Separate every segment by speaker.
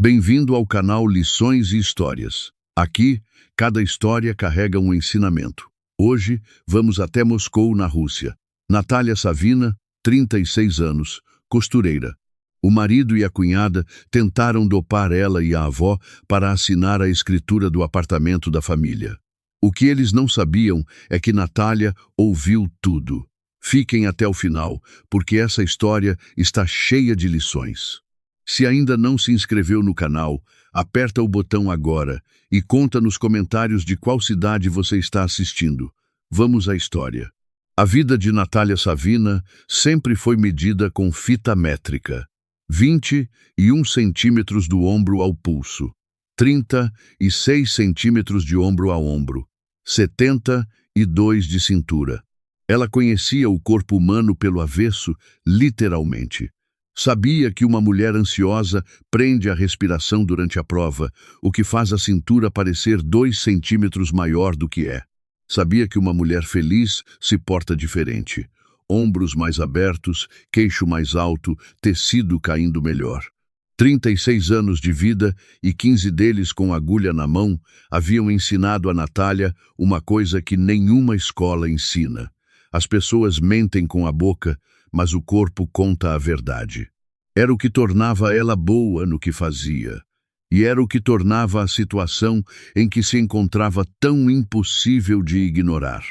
Speaker 1: Bem-vindo ao canal Lições e Histórias. Aqui, cada história carrega um ensinamento. Hoje, vamos até Moscou, na Rússia. Natália Savina, 36 anos, costureira. O marido e a cunhada tentaram dopar ela e a avó para assinar a escritura do apartamento da família. O que eles não sabiam é que Natália ouviu tudo. Fiquem até o final, porque essa história está cheia de lições. Se ainda não se inscreveu no canal, aperta o botão agora e conta nos comentários de qual cidade você está assistindo. Vamos à história. A vida de Natália Savina sempre foi medida com fita métrica. 21 centímetros do ombro ao pulso, 36 centímetros de ombro a ombro, 72 de cintura. Ela conhecia o corpo humano pelo avesso, literalmente. Sabia que uma mulher ansiosa prende a respiração durante a prova, o que faz a cintura parecer 2 centímetros maior do que é. Sabia que uma mulher feliz se porta diferente. Ombros mais abertos, queixo mais alto, tecido caindo melhor. 36 anos de vida e 15 deles com agulha na mão haviam ensinado a Natália uma coisa que nenhuma escola ensina. As pessoas mentem com a boca, mas o corpo conta a verdade. Era o que tornava ela boa no que fazia. E era o que tornava a situação em que se encontrava tão impossível de ignorar.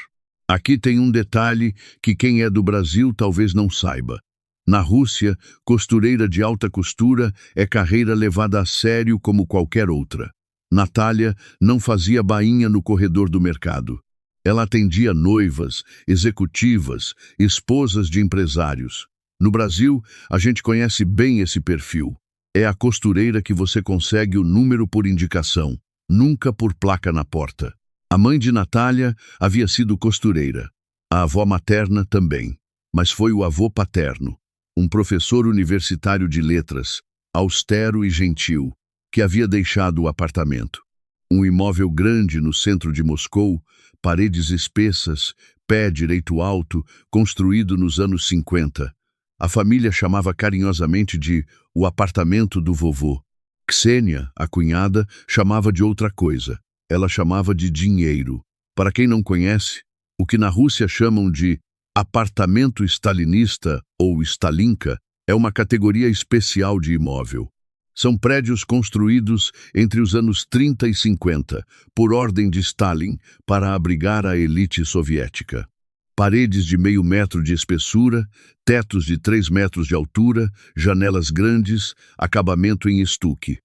Speaker 1: Aqui tem um detalhe que quem é do Brasil talvez não saiba. Na Rússia, costureira de alta costura é carreira levada a sério como qualquer outra. Natália não fazia bainha no corredor do mercado. Ela atendia noivas, executivas, esposas de empresários. No Brasil, a gente conhece bem esse perfil. É a costureira que você consegue o número por indicação, nunca por placa na porta. A mãe de Natália havia sido costureira. A avó materna também. Mas foi o avô paterno, um professor universitário de letras, austero e gentil, que havia deixado o apartamento. Um imóvel grande no centro de Moscou, paredes espessas, pé direito alto, construído nos anos 50. A família chamava carinhosamente de o apartamento do vovô. Ksenia, a cunhada, chamava de outra coisa. Ela chamava de dinheiro. Para quem não conhece, o que na Rússia chamam de apartamento stalinista ou Stalinka é uma categoria especial de imóvel. São prédios construídos entre os anos 30 e 50, por ordem de Stalin, para abrigar a elite soviética. Paredes de meio metro de espessura, tetos de 3 metros de altura, janelas grandes, acabamento em estuque.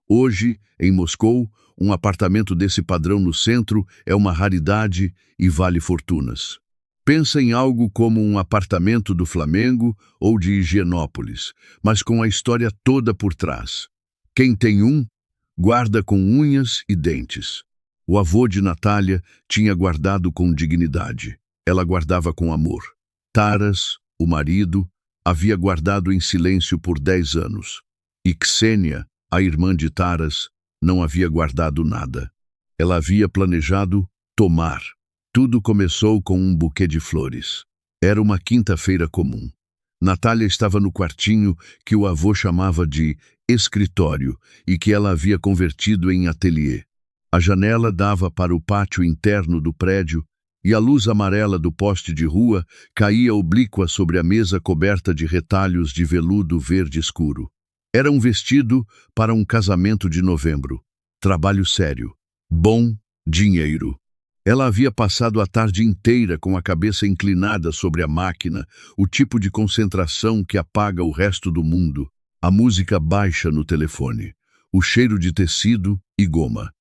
Speaker 1: Hoje, em Moscou, um apartamento desse padrão no centro é uma raridade e vale fortunas. Pensa em algo como um apartamento do Flamengo ou de Higienópolis, mas com a história toda por trás. Quem tem um, guarda com unhas e dentes. O avô de Natália tinha guardado com dignidade. Ela guardava com amor. Taras, o marido, havia guardado em silêncio por 10 anos. E Ksenia, a irmã de Taras, não havia guardado nada. Ela havia planejado tomar. Tudo começou com um buquê de flores. Era uma quinta-feira comum. Natália estava no quartinho que o avô chamava de escritório e que ela havia convertido em ateliê. A janela dava para o pátio interno do prédio e a luz amarela do poste de rua caía oblíqua sobre a mesa coberta de retalhos de veludo verde escuro. Era um vestido para um casamento de novembro. Trabalho sério. Bom dinheiro. Ela havia passado a tarde inteira com a cabeça inclinada sobre a máquina, o tipo de concentração que apaga o resto do mundo. A música baixa no telefone, o cheiro de tecido e goma.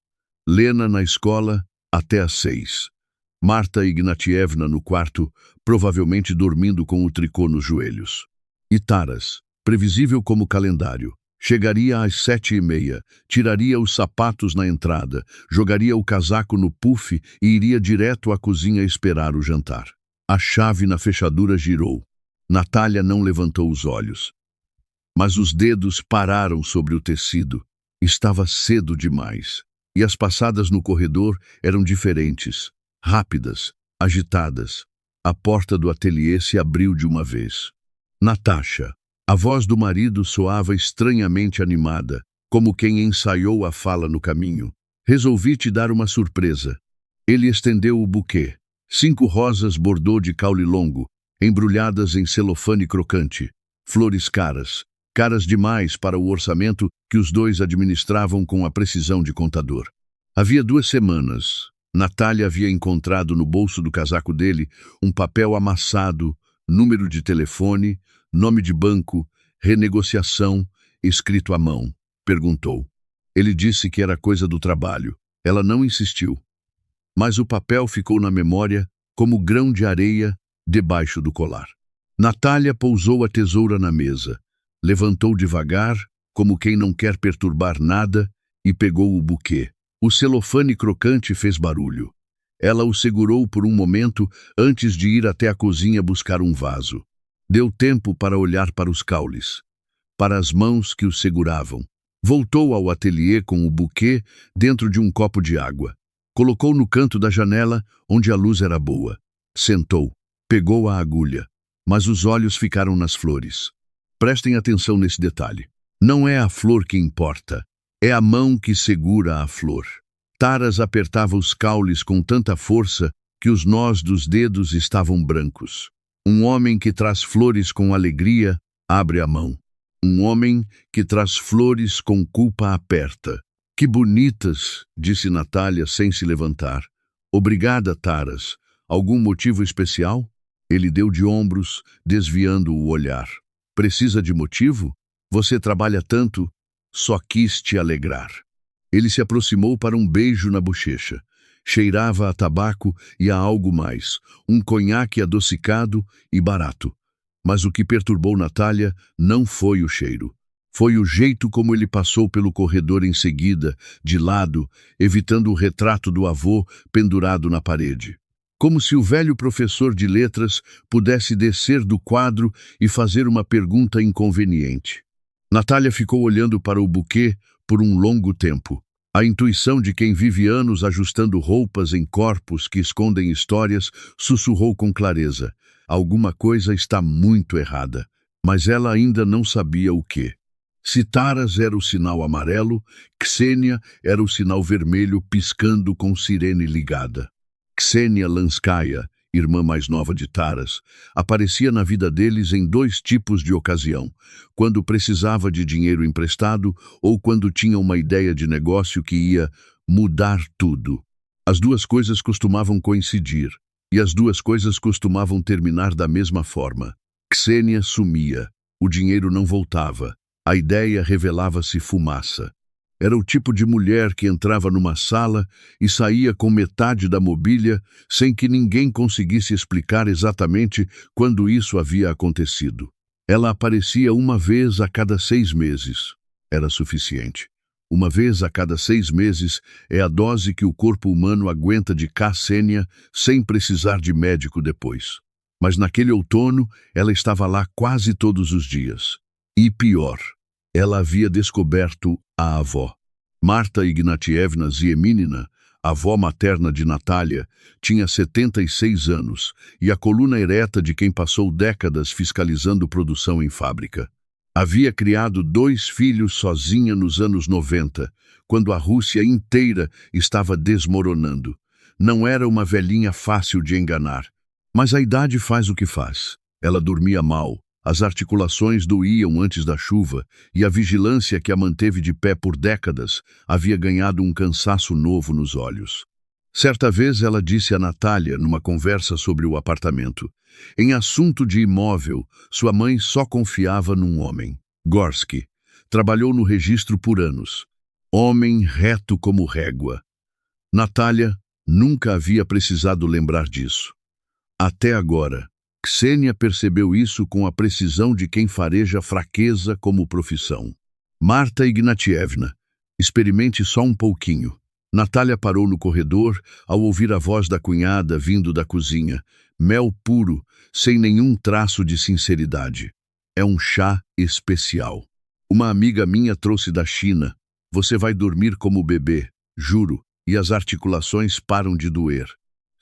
Speaker 1: Lena na escola até às 6. Marta Ignatievna no quarto, provavelmente dormindo com o tricô nos joelhos. E Taras, previsível como calendário. Chegaria às 7h30, tiraria os sapatos na entrada, jogaria o casaco no puff e iria direto à cozinha esperar o jantar. A chave na fechadura girou. Natália não levantou os olhos. Mas os dedos pararam sobre o tecido. Estava cedo demais. E as passadas no corredor eram diferentes, rápidas, agitadas. A porta do ateliê se abriu de uma vez. Natasha. A voz do marido soava estranhamente animada. como quem ensaiou a fala no caminho. Resolvi te dar uma surpresa. Ele estendeu o buquê. 5 rosas bordô de caule longo, embrulhadas em celofane crocante. Flores caras. Caras demais para o orçamento que os dois administravam com a precisão de contador. Havia 2 semanas, Natália havia encontrado no bolso do casaco dele um papel amassado, número de telefone, nome de banco, renegociação, escrito à mão. Perguntou. Ele disse que era coisa do trabalho. Ela não insistiu. Mas o papel ficou na memória como grão de areia debaixo do colar. Natália pousou a tesoura na mesa, levantou devagar, como quem não quer perturbar nada, e pegou o buquê. O celofane crocante fez barulho. Ela o segurou por um momento antes de ir até a cozinha buscar um vaso. Deu tempo para olhar para os caules, para as mãos que os seguravam. Voltou ao ateliê com o buquê dentro de um copo de água. Colocou no canto da janela, onde a luz era boa. Sentou, pegou a agulha, mas os olhos ficaram nas flores. Prestem atenção nesse detalhe. Não é a flor que importa, é a mão que segura a flor. Taras apertava os caules com tanta força que os nós dos dedos estavam brancos. Um homem que traz flores com alegria, abre a mão. Um homem que traz flores com culpa aperta. Que bonitas, disse Natália sem se levantar. Obrigada, Taras. Algum motivo especial? Ele deu de ombros, desviando o olhar. Precisa de motivo? Você trabalha tanto? Só quis te alegrar. Ele se aproximou para um beijo na bochecha. Cheirava a tabaco e a algo mais, um conhaque adocicado e barato. Mas o que perturbou Natália não foi o cheiro. Foi o jeito como ele passou pelo corredor em seguida, de lado, evitando o retrato do avô pendurado na parede. Como se o velho professor de letras pudesse descer do quadro e fazer uma pergunta inconveniente. Natália ficou olhando para o buquê por um longo tempo. A intuição de quem vive anos ajustando roupas em corpos que escondem histórias sussurrou com clareza. Alguma coisa está muito errada, mas ela ainda não sabia o quê. Se Taras era o sinal amarelo, Ksenia era o sinal vermelho piscando com sirene ligada. Ksenia Lanskaya, irmã mais nova de Taras, aparecia na vida deles em 2 tipos de ocasião, quando precisava de dinheiro emprestado ou quando tinha uma ideia de negócio que ia mudar tudo. As 2 coisas costumavam coincidir, e as 2 coisas costumavam terminar da mesma forma. Ksenia sumia, o dinheiro não voltava, a ideia revelava-se fumaça. Era o tipo de mulher que entrava numa sala e saía com metade da mobília sem que ninguém conseguisse explicar exatamente quando isso havia acontecido. Ela aparecia uma vez a cada 6 meses. Era suficiente. Uma vez a cada 6 meses é a dose que o corpo humano aguenta de Ksenia sem precisar de médico depois. Mas naquele outono ela estava lá quase todos os dias. E pior, ela havia descoberto a avó. Marta Ignatievna Zieminina, avó materna de Natália, tinha 76 anos e a coluna ereta de quem passou décadas fiscalizando produção em fábrica. Havia criado 2 filhos sozinha nos anos 90, quando a Rússia inteira estava desmoronando. Não era uma velhinha fácil de enganar, mas a idade faz o que faz. Ela dormia mal. As articulações doíam antes da chuva e a vigilância que a manteve de pé por décadas havia ganhado um cansaço novo nos olhos. Certa vez ela disse a Natália, numa conversa sobre o apartamento, em assunto de imóvel, sua mãe só confiava num homem. Gorsky. Trabalhou no registro por anos. Homem reto como régua. Natália nunca havia precisado lembrar disso. Até agora. Ksenia percebeu isso com a precisão de quem fareja fraqueza como profissão. Marta Ignatievna, experimente só um pouquinho. Natália parou no corredor ao ouvir a voz da cunhada vindo da cozinha. Mel puro, sem nenhum traço de sinceridade. É um chá especial. Uma amiga minha trouxe da China. Você vai dormir como bebê, juro, e as articulações param de doer.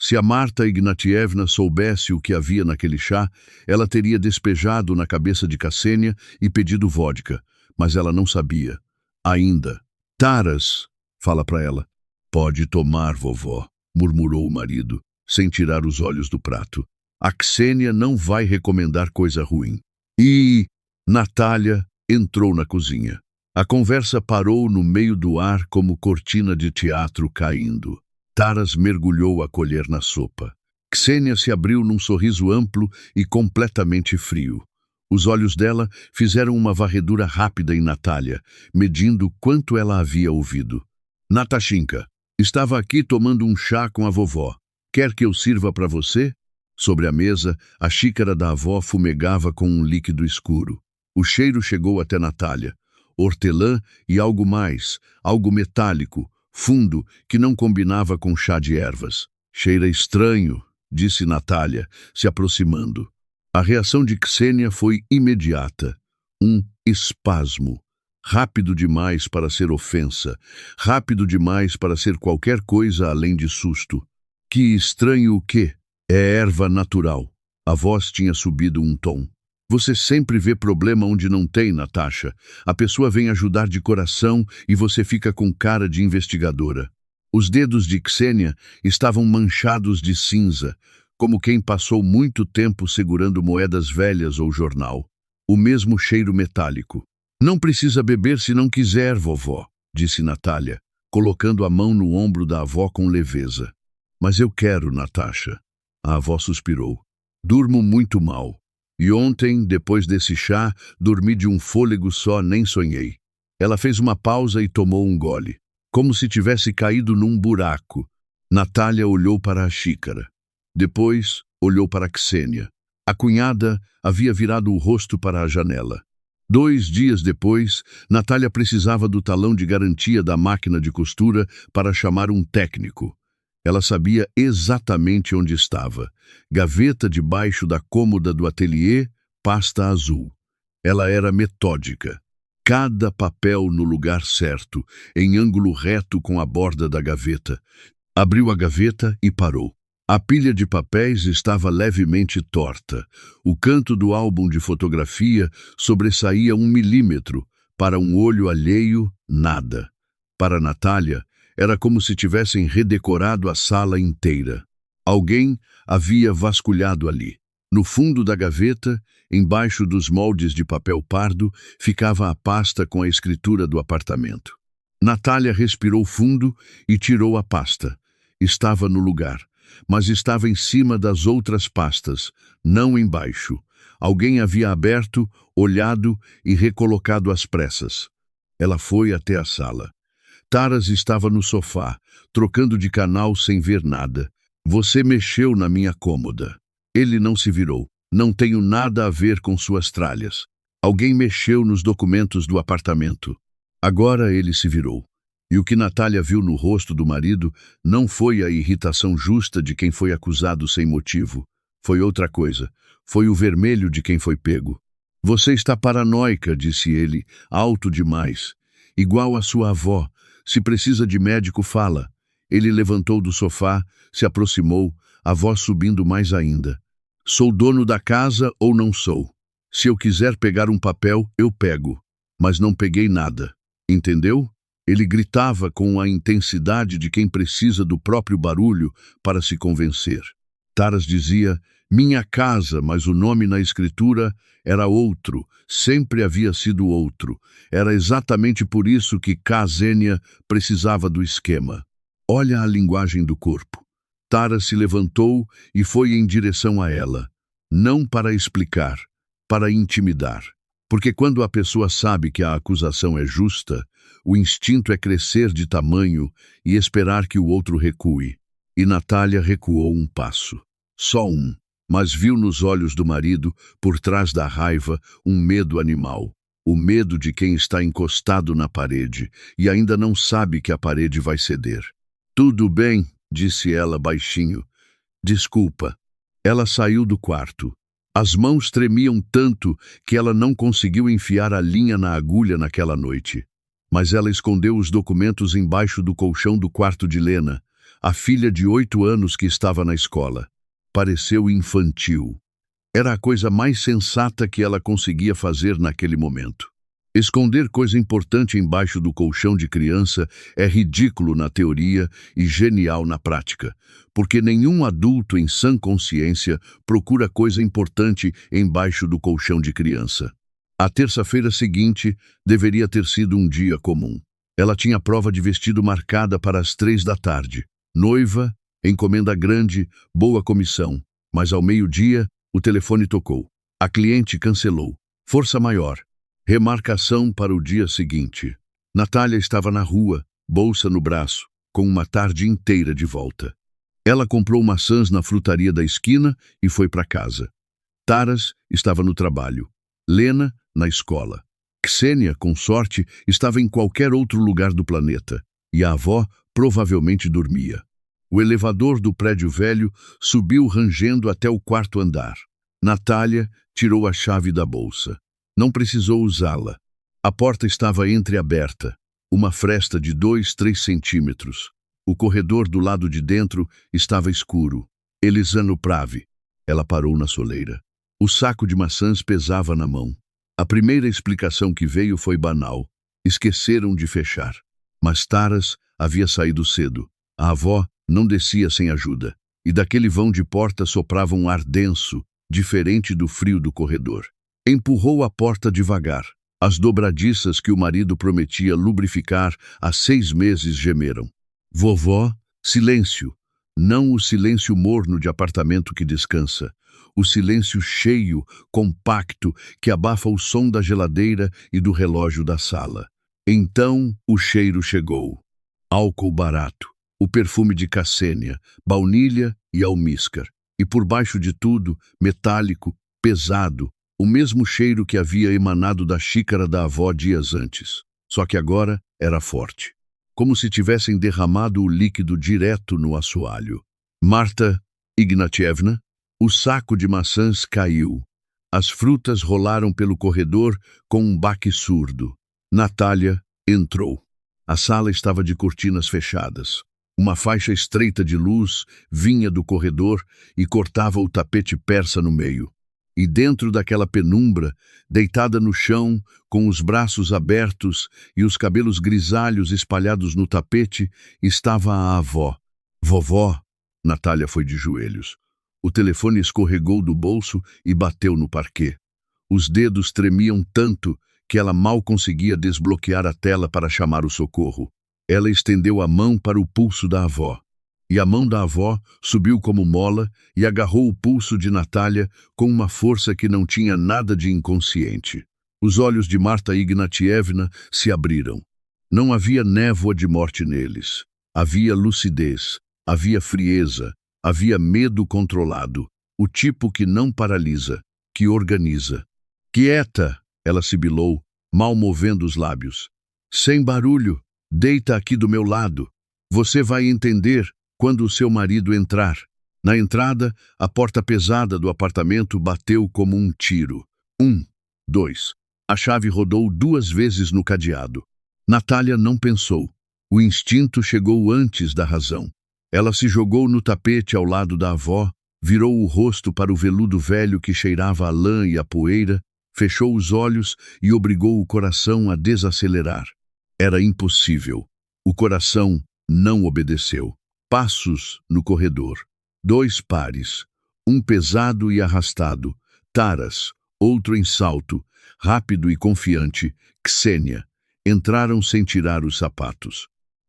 Speaker 1: Se a Marta Ignatievna soubesse o que havia naquele chá, ela teria despejado na cabeça de Ksenia e pedido vodka, mas ela não sabia. Ainda. Taras, fala para ela. Pode tomar, vovó, murmurou o marido, sem tirar os olhos do prato. A Ksênia não vai recomendar coisa ruim. E Natália entrou na cozinha. A conversa parou no meio do ar como cortina de teatro caindo. Taras mergulhou a colher na sopa. Ksênia se abriu num sorriso amplo e completamente frio. Os olhos dela fizeram uma varredura rápida em Natália, medindo quanto ela havia ouvido. Natashinka, estava aqui tomando um chá com a vovó. Quer que eu sirva para você? Sobre a mesa, a xícara da avó fumegava com um líquido escuro. O cheiro chegou até Natália. Hortelã e algo mais, algo metálico, fundo, que não combinava com chá de ervas. Cheira estranho, disse Natália, se aproximando. A reação de Ksênia foi imediata. Um espasmo. Rápido demais para ser ofensa. Rápido demais para ser qualquer coisa além de susto. Que estranho o quê? É erva natural. A voz tinha subido um tom. Você sempre vê problema onde não tem, Natasha. A pessoa vem ajudar de coração e você fica com cara de investigadora. Os dedos de Ksênia estavam manchados de cinza, como quem passou muito tempo segurando moedas velhas ou jornal. O mesmo cheiro metálico. Não precisa beber se não quiser, vovó, disse Natália, colocando a mão no ombro da avó com leveza. Mas eu quero, Natasha. A avó suspirou. Durmo muito mal. E ontem, depois desse chá, dormi de um fôlego só, nem sonhei. Ela fez uma pausa e tomou um gole, como se tivesse caído num buraco. Natália olhou para a xícara. Depois, olhou para Ksênia. A cunhada havia virado o rosto para a janela. 2 dias depois, Natália precisava do talão de garantia da máquina de costura para chamar um técnico. Ela sabia exatamente onde estava. Gaveta debaixo da cômoda do ateliê, pasta azul. Ela era metódica. Cada papel no lugar certo, em ângulo reto com a borda da gaveta. Abriu a gaveta e parou. A pilha de papéis estava levemente torta. O canto do álbum de fotografia sobressaía 1 milímetro. Para um olho alheio, nada. Para Natália, era como se tivessem redecorado a sala inteira. Alguém havia vasculhado ali. No fundo da gaveta, embaixo dos moldes de papel pardo, ficava a pasta com a escritura do apartamento. Natália respirou fundo e tirou a pasta. Estava no lugar, mas estava em cima das outras pastas, não embaixo. Alguém havia aberto, olhado e recolocado às pressas. Ela foi até a sala. Taras estava no sofá, trocando de canal sem ver nada. Você mexeu na minha cômoda. Ele não se virou. Não tenho nada a ver com suas tralhas. Alguém mexeu nos documentos do apartamento. Agora ele se virou. E o que Natália viu no rosto do marido não foi a irritação justa de quem foi acusado sem motivo. Foi outra coisa. Foi o vermelho de quem foi pego. Você está paranoica, disse ele, alto demais. Igual a sua avó. Se precisa de médico, fala. Ele levantou do sofá, se aproximou, a voz subindo mais ainda. Sou dono da casa ou não sou? Se eu quiser pegar um papel, eu pego. Mas não peguei nada. Entendeu? Ele gritava com a intensidade de quem precisa do próprio barulho para se convencer. Taras dizia, minha casa, mas o nome na escritura era outro, sempre havia sido outro. Era exatamente por isso que Ksênia precisava do esquema. Olha a linguagem do corpo. Taras se levantou e foi em direção a ela. Não para explicar, para intimidar. Porque quando a pessoa sabe que a acusação é justa, o instinto é crescer de tamanho e esperar que o outro recue. E Natália recuou um passo. Só um. Mas viu nos olhos do marido, por trás da raiva, um medo animal. O medo de quem está encostado na parede e ainda não sabe que a parede vai ceder. Tudo bem, disse ela baixinho. Desculpa. Ela saiu do quarto. As mãos tremiam tanto que ela não conseguiu enfiar a linha na agulha naquela noite. Mas ela escondeu os documentos embaixo do colchão do quarto de Lena, a filha de 8 anos que estava na escola. Pareceu infantil. Era a coisa mais sensata que ela conseguia fazer naquele momento. Esconder coisa importante embaixo do colchão de criança é ridículo na teoria e genial na prática, porque nenhum adulto em sã consciência procura coisa importante embaixo do colchão de criança. A terça-feira seguinte deveria ter sido um dia comum. Ela tinha prova de vestido marcada para as 3 da tarde. Noiva, encomenda grande, boa comissão. Mas ao meio-dia, o telefone tocou. A cliente cancelou. Força maior. Remarcação para o dia seguinte. Natália estava na rua, bolsa no braço, com uma tarde inteira de volta. Ela comprou maçãs na frutaria da esquina e foi para casa. Taras estava no trabalho. Lena, na escola. Ksenia, com sorte, estava em qualquer outro lugar do planeta, e a avó provavelmente dormia. O elevador do prédio velho subiu rangendo até o 4º andar. Natália tirou a chave da bolsa. Não precisou usá-la. A porta estava entreaberta, uma fresta de 2-3 centímetros. O corredor do lado de dentro estava escuro. Elisano Prave. Ela parou na soleira. O saco de maçãs pesava na mão. A primeira explicação que veio foi banal. Esqueceram de fechar. Mas Taras havia saído cedo. A avó não descia sem ajuda. E daquele vão de porta soprava um ar denso, diferente do frio do corredor. Empurrou a porta devagar. As dobradiças que o marido prometia lubrificar há 6 meses gemeram. Vovó, silêncio. Não o silêncio morno de apartamento que descansa. O silêncio cheio, compacto, que abafa o som da geladeira e do relógio da sala. Então o cheiro chegou. Álcool barato. O perfume de Ksenia, baunilha e almíscar. E por baixo de tudo, metálico, pesado, o mesmo cheiro que havia emanado da xícara da avó dias antes. Só que agora era forte. Como se tivessem derramado o líquido direto no assoalho. Marta Ignatievna, o saco de maçãs caiu. As frutas rolaram pelo corredor com um baque surdo. Natália entrou. A sala estava de cortinas fechadas. Uma faixa estreita de luz vinha do corredor e cortava o tapete persa no meio. E dentro daquela penumbra, deitada no chão, com os braços abertos e os cabelos grisalhos espalhados no tapete, estava a avó. Vovó, Natália foi de joelhos. O telefone escorregou do bolso e bateu no parquet. Os dedos tremiam tanto que ela mal conseguia desbloquear a tela para chamar o socorro. Ela estendeu a mão para o pulso da avó. E a mão da avó subiu como mola e agarrou o pulso de Natália com uma força que não tinha nada de inconsciente. Os olhos de Marta Ignatievna se abriram. Não havia névoa de morte neles. Havia lucidez, havia frieza, havia medo controlado, o tipo que não paralisa, que organiza. Quieta, ela sibilou, mal movendo os lábios. Sem barulho, deita aqui do meu lado. Você vai entender quando o seu marido entrar. Na entrada, a porta pesada do apartamento bateu como um tiro. 1, 2. A chave rodou 2 vezes no cadeado. Natália não pensou. O instinto chegou antes da razão. Ela se jogou no tapete ao lado da avó, virou o rosto para o veludo velho que cheirava a lã e a poeira, fechou os olhos e obrigou o coração a desacelerar. Era impossível. O coração não obedeceu. Passos no corredor. 2 pares. Um pesado e arrastado. Taras. Outro em salto. Rápido e confiante. Ksenia. Entraram sem tirar os sapatos.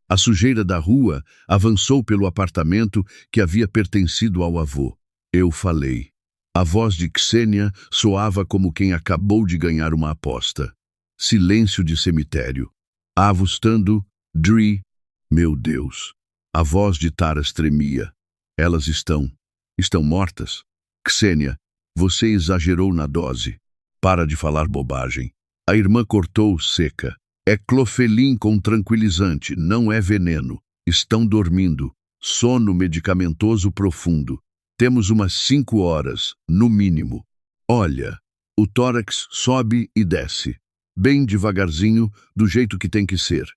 Speaker 1: A sujeira da rua avançou pelo apartamento que havia pertencido ao avô. Eu falei. A voz de Ksenia soava como quem acabou de ganhar uma aposta. Silêncio de cemitério. Avustando, Dri. Meu Deus. A voz de Taras tremia. Elas estão mortas? Ksenia, você exagerou na dose. Para de falar bobagem. A irmã cortou seca. É clofelin com tranquilizante, não é veneno. Estão dormindo. Sono medicamentoso profundo. Temos umas 5 horas, no mínimo. Olha, o tórax sobe e desce. Bem devagarzinho, do jeito que tem que ser.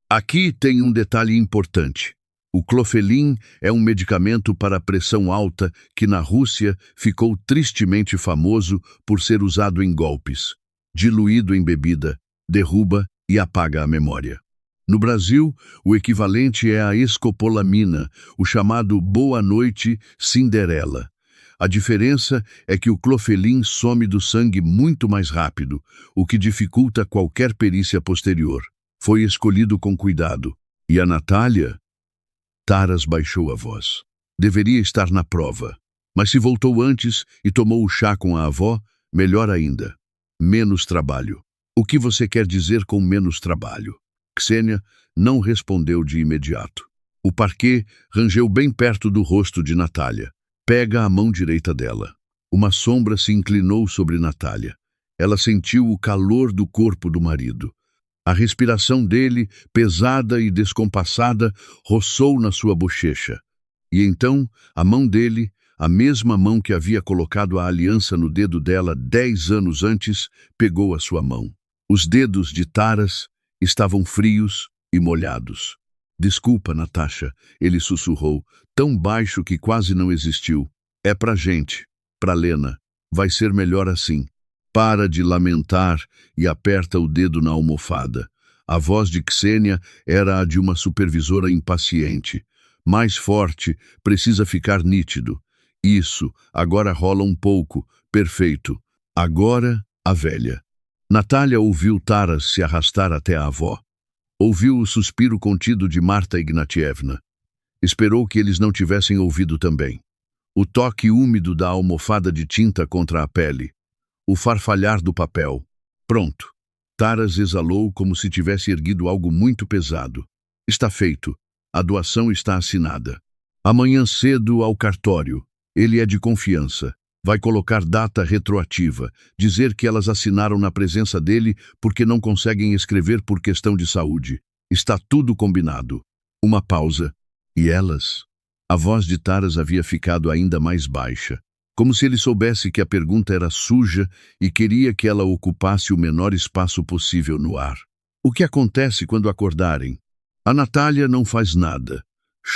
Speaker 1: Aqui tem um detalhe importante. O clofelin é um medicamento para pressão alta que na Rússia ficou tristemente famoso por ser usado em golpes. Diluído em bebida, derruba e apaga a memória. No Brasil, o equivalente é a escopolamina, o chamado Boa Noite Cinderela. A diferença é que o clofelin some do sangue muito mais rápido, o que dificulta qualquer perícia posterior. Foi escolhido com cuidado. E a Natália? Taras baixou a voz. Deveria estar na prova. Mas se voltou antes e tomou o chá com a avó, melhor ainda. Menos trabalho. O que você quer dizer com menos trabalho? Ksênia não respondeu de imediato. O parquet rangeu bem perto do rosto de Natália. Pega a mão direita dela. Uma sombra se inclinou sobre Natália. Ela sentiu o calor do corpo do marido. A respiração dele, pesada e descompassada, roçou na sua bochecha. E então, a mão dele, a mesma mão que havia colocado a aliança no dedo dela 10 anos antes, pegou a sua mão. Os dedos de Taras estavam frios e molhados. Desculpa, Natasha, ele sussurrou, tão baixo que quase não existiu. É pra gente, pra Lena. Vai ser melhor assim. Para de lamentar e aperta o dedo na almofada. A voz de Ksênia era a de uma supervisora impaciente. Mais forte, precisa ficar nítido. Isso, agora rola um pouco. Perfeito. Agora, a velha. Natália ouviu Taras se arrastar até a avó. Ouviu o suspiro contido de Marta Ignatievna. Esperou que eles não tivessem ouvido também. O toque úmido da almofada de tinta contra a pele. O farfalhar do papel. Pronto. Taras exalou como se tivesse erguido algo muito pesado. Está feito. A doação está assinada. Amanhã cedo ao cartório. Ele é de confiança. Vai colocar data retroativa, dizer que elas assinaram na presença dele porque não conseguem escrever por questão de saúde. Está tudo combinado. Uma pausa. E elas? A voz de Taras havia ficado ainda mais baixa, como se ele soubesse que a pergunta era suja e queria que ela ocupasse o menor espaço possível no ar. O que acontece quando acordarem? A Natália não faz nada.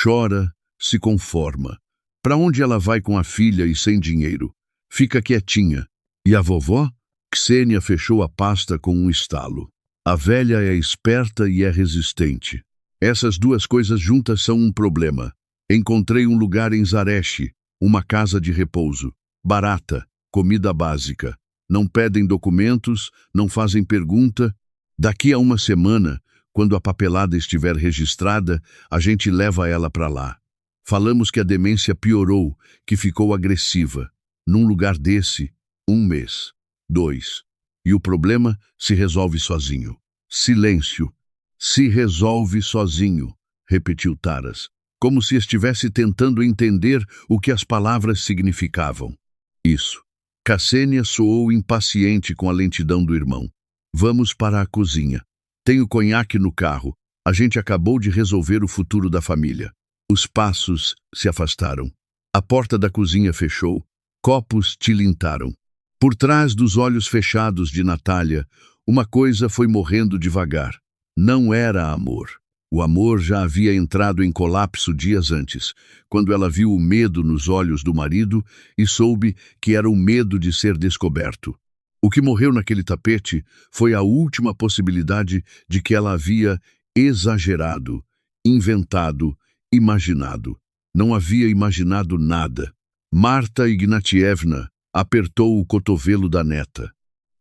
Speaker 1: Chora, se conforma. Para onde ela vai com a filha e sem dinheiro? Fica quietinha. E a vovó? Ksênia fechou a pasta com um estalo. A velha é esperta e é resistente. Essas duas coisas juntas são um problema. Encontrei um lugar em Zareche, uma casa de repouso. Barata, comida básica. Não pedem documentos, não fazem pergunta. Daqui a uma semana, quando a papelada estiver registrada, a gente leva ela para lá. Falamos que a demência piorou, que ficou agressiva. Num lugar desse, 1 mês, 2. E o problema se resolve sozinho. Silêncio. Se resolve sozinho, repetiu Taras, como se estivesse tentando entender o que as palavras significavam. Isso. Ksênia soou impaciente com a lentidão do irmão. Vamos para a cozinha. Tenho conhaque no carro. A gente acabou de resolver o futuro da família. Os passos se afastaram. A porta da cozinha fechou. Copos tilintaram. Por trás dos olhos fechados de Natália, uma coisa foi morrendo devagar. Não era amor. O amor já havia entrado em colapso dias antes, quando ela viu o medo nos olhos do marido e soube que era o medo de ser descoberto. O que morreu naquele tapete foi a última possibilidade de que ela havia exagerado, inventado, imaginado. Não havia imaginado nada. Marta Ignatievna apertou o cotovelo da neta.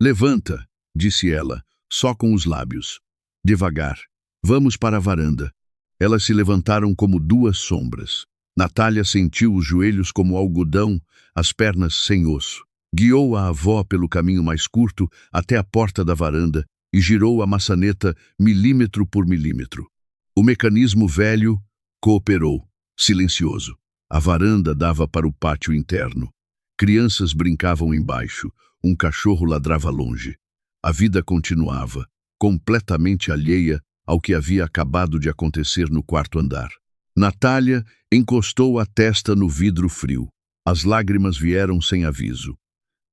Speaker 1: Levanta, disse ela, só com os lábios. Devagar. Vamos para a varanda. Elas se levantaram como duas sombras. Natália sentiu os joelhos como algodão, as pernas sem osso. Guiou a avó pelo caminho mais curto até a porta da varanda e girou a maçaneta milímetro por milímetro. O mecanismo velho cooperou, silencioso. A varanda dava para o pátio interno. Crianças brincavam embaixo, um cachorro ladrava longe. A vida continuava, completamente alheia ao que havia acabado de acontecer no quarto andar. Natália encostou a testa no vidro frio. As lágrimas vieram sem aviso.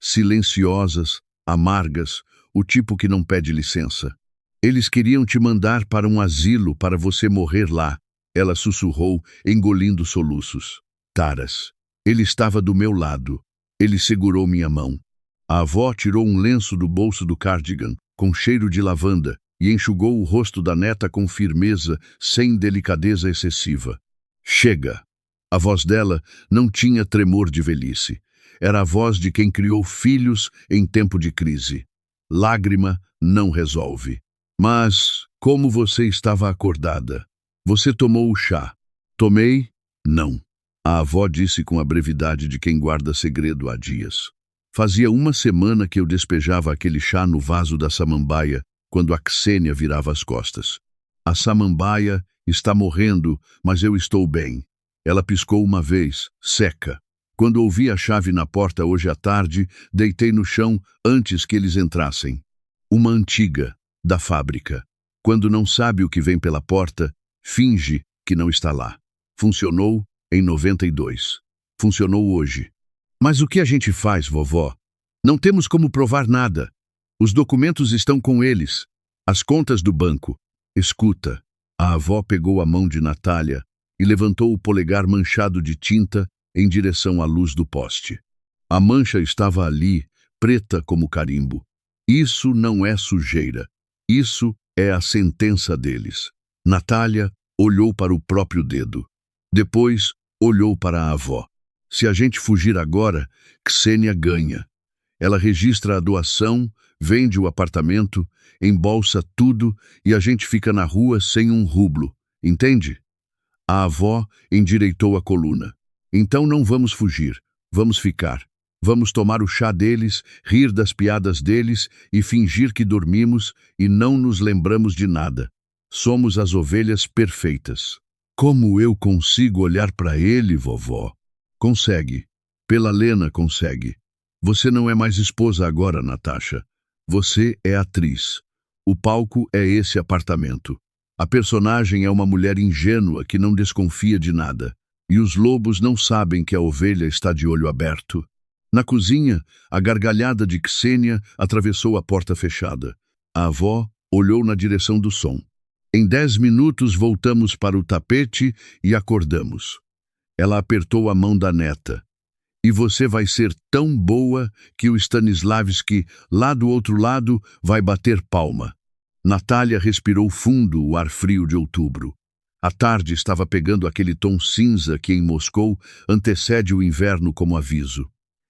Speaker 1: Silenciosas, amargas, o tipo que não pede licença. Eles queriam te mandar para um asilo para você morrer lá, ela sussurrou, engolindo soluços. Taras. Ele estava do meu lado. Ele segurou minha mão. A avó tirou um lenço do bolso do cardigan, com cheiro de lavanda, e enxugou o rosto da neta com firmeza, sem delicadeza excessiva. Chega! A voz dela não tinha tremor de velhice. Era a voz de quem criou filhos em tempo de crise. Lágrima não resolve. Mas, como você estava acordada? Você tomou o chá? Tomei? Não. A avó disse com a brevidade de quem guarda segredo há dias. Fazia uma semana que eu despejava aquele chá no vaso da samambaia, quando a Ksênia virava as costas. A samambaia está morrendo, mas eu estou bem. Ela piscou uma vez, seca. Quando ouvi a chave na porta hoje à tarde, deitei no chão antes que eles entrassem. Uma antiga, da fábrica. Quando não sabe o que vem pela porta, finge que não está lá. Funcionou em 92. Funcionou hoje. Mas o que a gente faz, vovó? Não temos como provar nada. Os documentos estão com eles. As contas do banco. Escuta. A avó pegou a mão de Natália e levantou o polegar manchado de tinta em direção à luz do poste. A mancha estava ali, preta como carimbo. Isso não é sujeira. Isso é a sentença deles. Natália olhou para o próprio dedo. Depois, olhou para a avó. Se a gente fugir agora, Ksênia ganha. Ela registra a doação, vende o apartamento, embolsa tudo e a gente fica na rua sem um rublo. Entende? A avó endireitou a coluna. Então não vamos fugir, vamos ficar. Vamos tomar o chá deles, rir das piadas deles e fingir que dormimos e não nos lembramos de nada. Somos as ovelhas perfeitas. Como eu consigo olhar para ele, vovó? Consegue. Pela Lena consegue. Você não é mais esposa agora, Natasha. Você é atriz. O palco é esse apartamento. A personagem é uma mulher ingênua que não desconfia de nada. E os lobos não sabem que a ovelha está de olho aberto. Na cozinha, a gargalhada de Ksênia atravessou a porta fechada. A avó olhou na direção do som. Em 10 minutos voltamos para o tapete e acordamos. Ela apertou a mão da neta. E você vai ser tão boa que o Stanislavski, lá do outro lado, vai bater palma. Natália respirou fundo o ar frio de outubro. A tarde estava pegando aquele tom cinza que em Moscou antecede o inverno como aviso.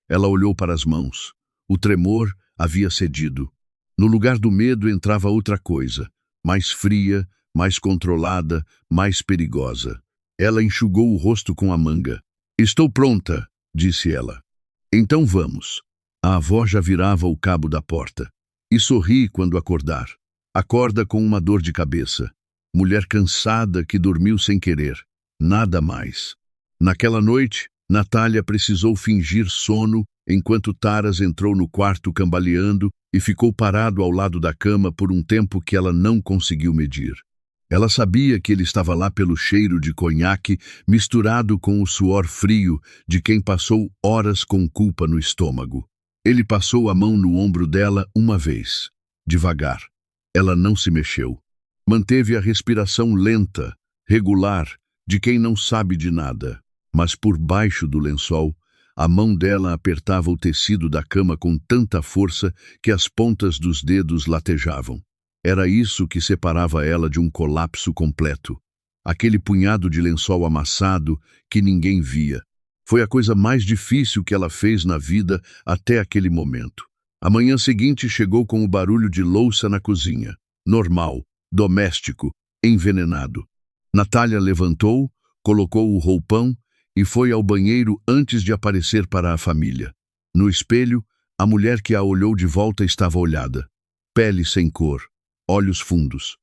Speaker 1: Ela olhou para as mãos. O tremor havia cedido. No lugar do medo entrava outra coisa, mais fria, mais controlada, mais perigosa. Ela enxugou o rosto com a manga. Estou pronta, disse ela. Então vamos. A avó já virava o cabo da porta. E sorri quando acordar. Acorda com uma dor de cabeça. Mulher cansada que dormiu sem querer. Nada mais. Naquela noite, Natália precisou fingir sono enquanto Taras entrou no quarto cambaleando e ficou parado ao lado da cama por um tempo que ela não conseguiu medir. Ela sabia que ele estava lá pelo cheiro de conhaque misturado com o suor frio de quem passou horas com culpa no estômago. Ele passou a mão no ombro dela uma vez, devagar. Ela não se mexeu. Manteve a respiração lenta, regular, de quem não sabe de nada. Mas por baixo do lençol, a mão dela apertava o tecido da cama com tanta força que as pontas dos dedos latejavam. Era isso que separava ela de um colapso completo. Aquele punhado de lençol amassado que ninguém via. Foi a coisa mais difícil que ela fez na vida até aquele momento. A manhã seguinte chegou com o barulho de louça na cozinha. Normal, doméstico, envenenado. Natália levantou, colocou o roupão e foi ao banheiro antes de aparecer para a família. No espelho, a mulher que a olhou de volta estava olhada. Pele sem cor, olhos fundos.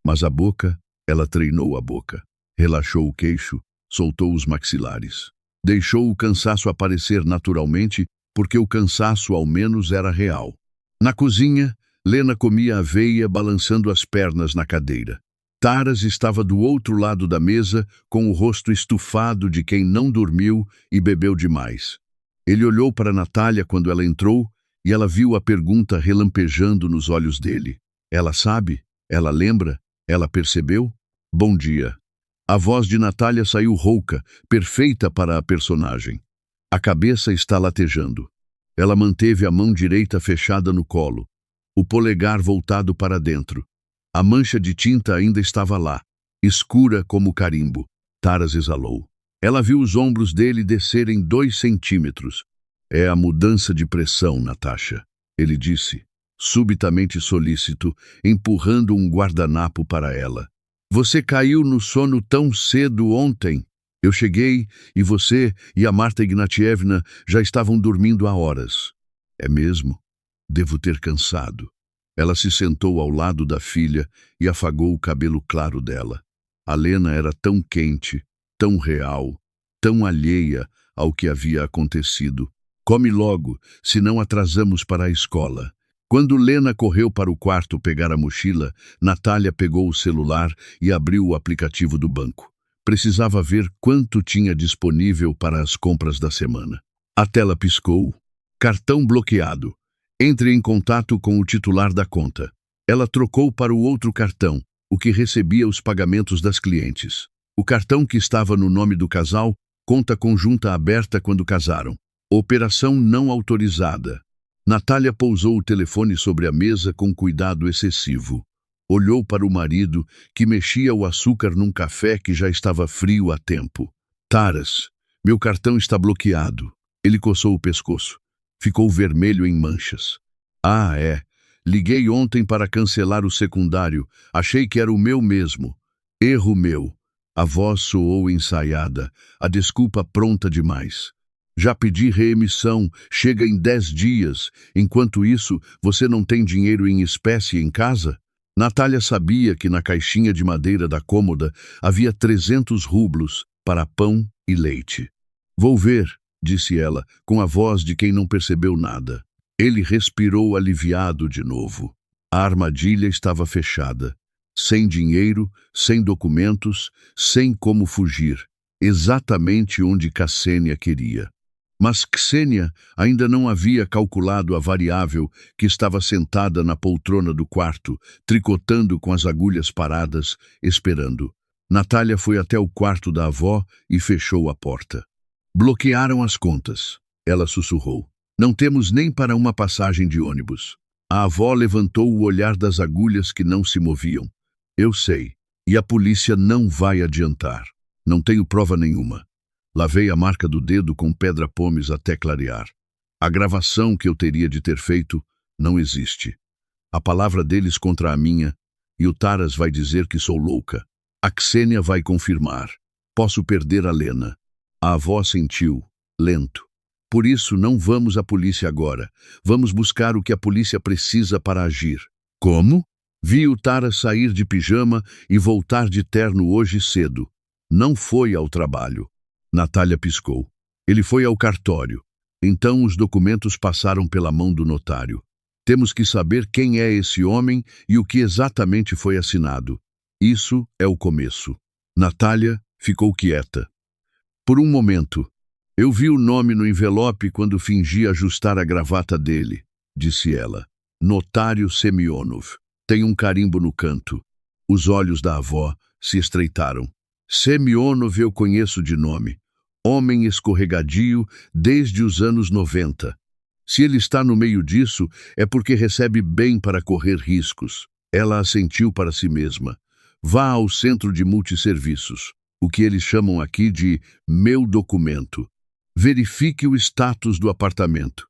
Speaker 1: Mas a boca, ela treinou a boca. Relaxou o queixo, soltou os maxilares. Deixou o cansaço aparecer naturalmente, porque o cansaço ao menos era real. Na cozinha, Lena comia aveia balançando as pernas na cadeira. Taras estava do outro lado da mesa, com o rosto estufado de quem não dormiu e bebeu demais. Ele olhou para Natália quando ela entrou e ela viu a pergunta relampejando nos olhos dele. Ela sabe? Ela lembra? Ela percebeu? Bom dia. A voz de Natália saiu rouca, perfeita para a personagem. A cabeça está latejando. Ela manteve a mão direita fechada no colo. o polegar voltado para dentro. A mancha de tinta ainda estava lá, escura como carimbo. Taras exalou. Ela viu os ombros dele descerem 2 centímetros. É a mudança de pressão, Natasha, ele disse, subitamente solícito, empurrando um guardanapo para ela. Você caiu no sono tão cedo ontem. Eu cheguei e você e a Marta Ignatievna já estavam dormindo há horas. É mesmo? Devo ter cansado. Ela se sentou ao lado da filha e afagou o cabelo claro dela. A Lena era tão quente, tão real, tão alheia ao que havia acontecido. Come logo, senão atrasamos para a escola. Quando Lena correu para o quarto pegar a mochila, Natália pegou o celular e abriu o aplicativo do banco. Precisava ver quanto tinha disponível para as compras da semana. A tela piscou. Cartão bloqueado. Entre em contato com o titular da conta. Ela trocou para o outro cartão, o que recebia os pagamentos das clientes. O cartão que estava no nome do casal, conta conjunta aberta quando casaram. Operação não autorizada. Natália pousou o telefone sobre a mesa com cuidado excessivo. Olhou para o marido, que mexia o açúcar num café que já estava frio há tempo. Taras, meu cartão está bloqueado. Ele coçou o pescoço. Ficou vermelho em manchas. Ah, é. Liguei ontem para cancelar o secundário. Achei que era o meu mesmo. Erro meu. A voz soou ensaiada, a desculpa pronta demais. Já pedi reemissão, chega em 10 dias. Enquanto isso, você não tem dinheiro em espécie em casa? Natália sabia que na caixinha de madeira da cômoda havia 300 rublos para pão e leite. Vou ver, disse ela, com a voz de quem não percebeu nada. Ele respirou aliviado de novo. A armadilha estava fechada. Sem dinheiro, sem documentos, sem como fugir. Exatamente onde Ksenia queria. Mas Ksenia ainda não havia calculado a variável que estava sentada na poltrona do quarto, tricotando com as agulhas paradas, esperando. Natália foi até o quarto da avó e fechou a porta. Bloquearam as contas. Ela sussurrou. Não temos nem para uma passagem de ônibus. A avó levantou o olhar das agulhas que não se moviam. Eu sei. E a polícia não vai adiantar. Não tenho prova nenhuma. Lavei a marca do dedo com pedra-pomes até clarear. A gravação que eu teria de ter feito não existe. A palavra deles contra a minha, e o Taras vai dizer que sou louca. A Ksenia vai confirmar. Posso perder a Lena. A avó sentiu, lento. Por isso não vamos à polícia agora. Vamos buscar o que a polícia precisa para agir. Como? Vi o Taras sair de pijama e voltar de terno hoje cedo. Não foi ao trabalho. Natália piscou. Ele foi ao cartório. Então os documentos passaram pela mão do notário. Temos que saber quem é esse homem e o que exatamente foi assinado. Isso é o começo. Natália ficou quieta. Por um momento, eu vi o nome no envelope quando fingi ajustar a gravata dele, disse ela. Notário Semionov. Tem um carimbo no canto. Os olhos da avó se estreitaram. Semionov eu conheço de nome. Homem escorregadio desde os anos 90. Se ele está no meio disso, é porque recebe bem para correr riscos. Ela assentiu para si mesma. Vá ao centro de multisserviços, o que eles chamam aqui de meu documento. Verifique o status do apartamento.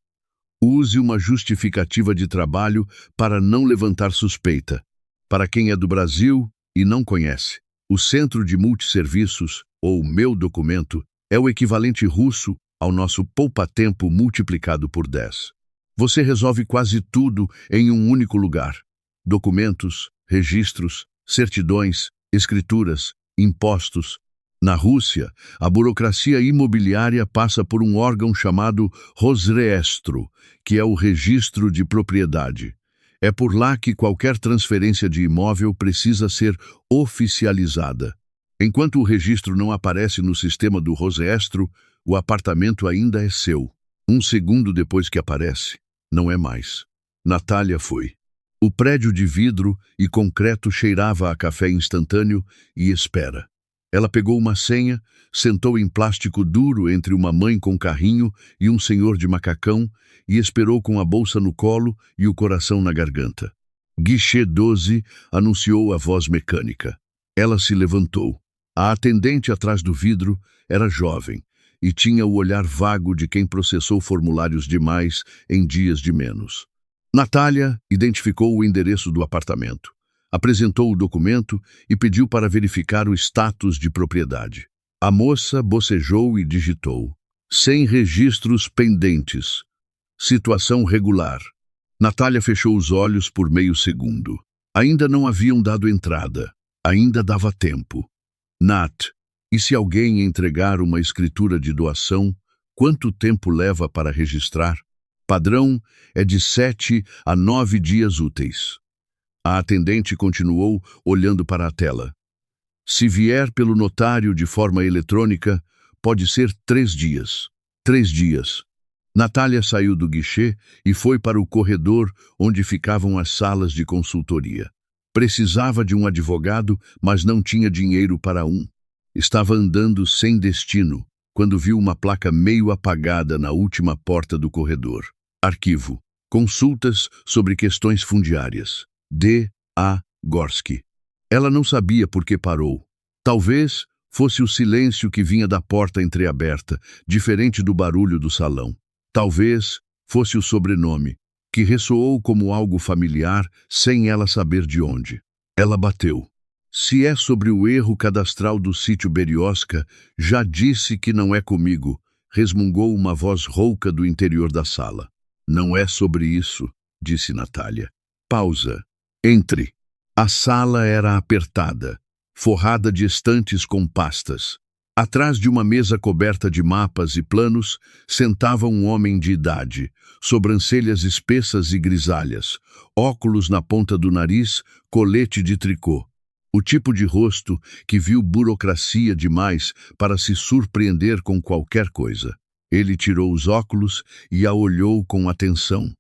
Speaker 1: Use uma justificativa de trabalho para não levantar suspeita. Para quem é do Brasil e não conhece, o Centro de Multisserviços, ou Meu Documento, é o equivalente russo ao nosso poupa-tempo multiplicado por 10. Você resolve quase tudo em um único lugar. Documentos, registros, certidões, escrituras, impostos. Na Rússia, a burocracia imobiliária passa por um órgão chamado Rosreestro, que é o registro de propriedade. É por lá que qualquer transferência de imóvel precisa ser oficializada. Enquanto o registro não aparece no sistema do Rosreestro, o apartamento ainda é seu. Um segundo depois que aparece, não é mais. Natália foi. O prédio de vidro e concreto cheirava a café instantâneo e espera. Ela pegou uma senha, sentou em plástico duro entre uma mãe com carrinho e um senhor de macacão e esperou com a bolsa no colo e o coração na garganta. Guichê 12, anunciou a voz mecânica. Ela se levantou. A atendente atrás do vidro era jovem e tinha o olhar vago de quem processou formulários demais em dias de menos. Natália identificou o endereço do apartamento, apresentou o documento e pediu para verificar o status de propriedade. A moça bocejou e digitou: sem registros pendentes. Situação regular. Natália fechou os olhos por meio segundo. Ainda não haviam dado entrada. Ainda dava tempo. Nat, e se alguém entregar uma escritura de doação, quanto tempo leva para registrar? Padrão é de 7 a 9 dias úteis. A atendente continuou olhando para a tela. Se vier pelo notário de forma eletrônica, pode ser 3 dias. 3 dias. Natália saiu do guichê e foi para o corredor onde ficavam as salas de consultoria. Precisava de um advogado, mas não tinha dinheiro para um. Estava andando sem destino, quando viu uma placa meio apagada na última porta do corredor. Arquivo. Consultas sobre questões fundiárias. D. A. Gorski. Ela não sabia por que parou. Talvez fosse o silêncio que vinha da porta entreaberta, diferente do barulho do salão. Talvez fosse o sobrenome, que ressoou como algo familiar, sem ela saber de onde. Ela bateu. Se é sobre o erro cadastral do sítio Berioska, já disse que não é comigo, resmungou uma voz rouca do interior da sala. Não é sobre isso, disse Natália. Pausa. Entre. A sala era apertada, forrada de estantes com pastas. Atrás de uma mesa coberta de mapas e planos, sentava um homem de idade, sobrancelhas espessas e grisalhas, óculos na ponta do nariz, colete de tricô. O tipo de rosto que viu burocracia demais para se surpreender com qualquer coisa. Ele tirou os óculos e a olhou com atenção.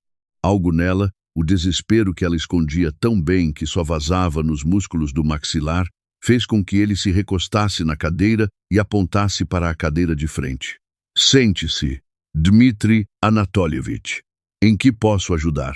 Speaker 1: Algo nela, o desespero que ela escondia tão bem que só vazava nos músculos do maxilar, fez com que ele se recostasse na cadeira e apontasse para a cadeira de frente. Sente-se, Dmitri Anatolievich. Em que posso ajudar?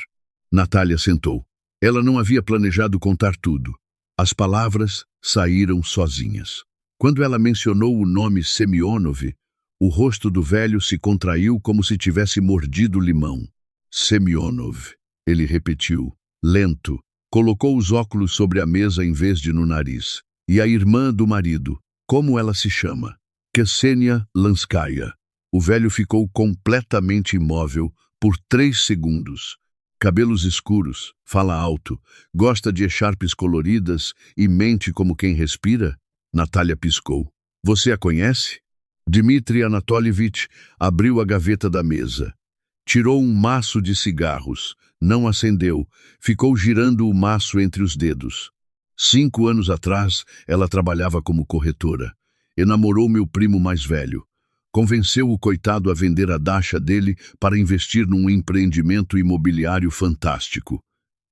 Speaker 1: Natália sentou. Ela não havia planejado contar tudo. As palavras saíram sozinhas. Quando ela mencionou o nome Semionov, o rosto do velho se contraiu como se tivesse mordido limão. Semionov, ele repetiu, lento, colocou os óculos sobre a mesa em vez de no nariz. E a irmã do marido, como ela se chama? Ksenia Lanskaya. O velho ficou completamente imóvel por 3 segundos. Cabelos escuros, fala alto, gosta de echarpes coloridas e mente como quem respira? Natália piscou. Você a conhece? Dmitri Anatolievich abriu a gaveta da mesa. Tirou um maço de cigarros, não acendeu, ficou girando o maço entre os dedos. 5 anos atrás, ela trabalhava como corretora. Enamorou meu primo mais velho. Convenceu o coitado a vender a dacha dele para investir num empreendimento imobiliário fantástico.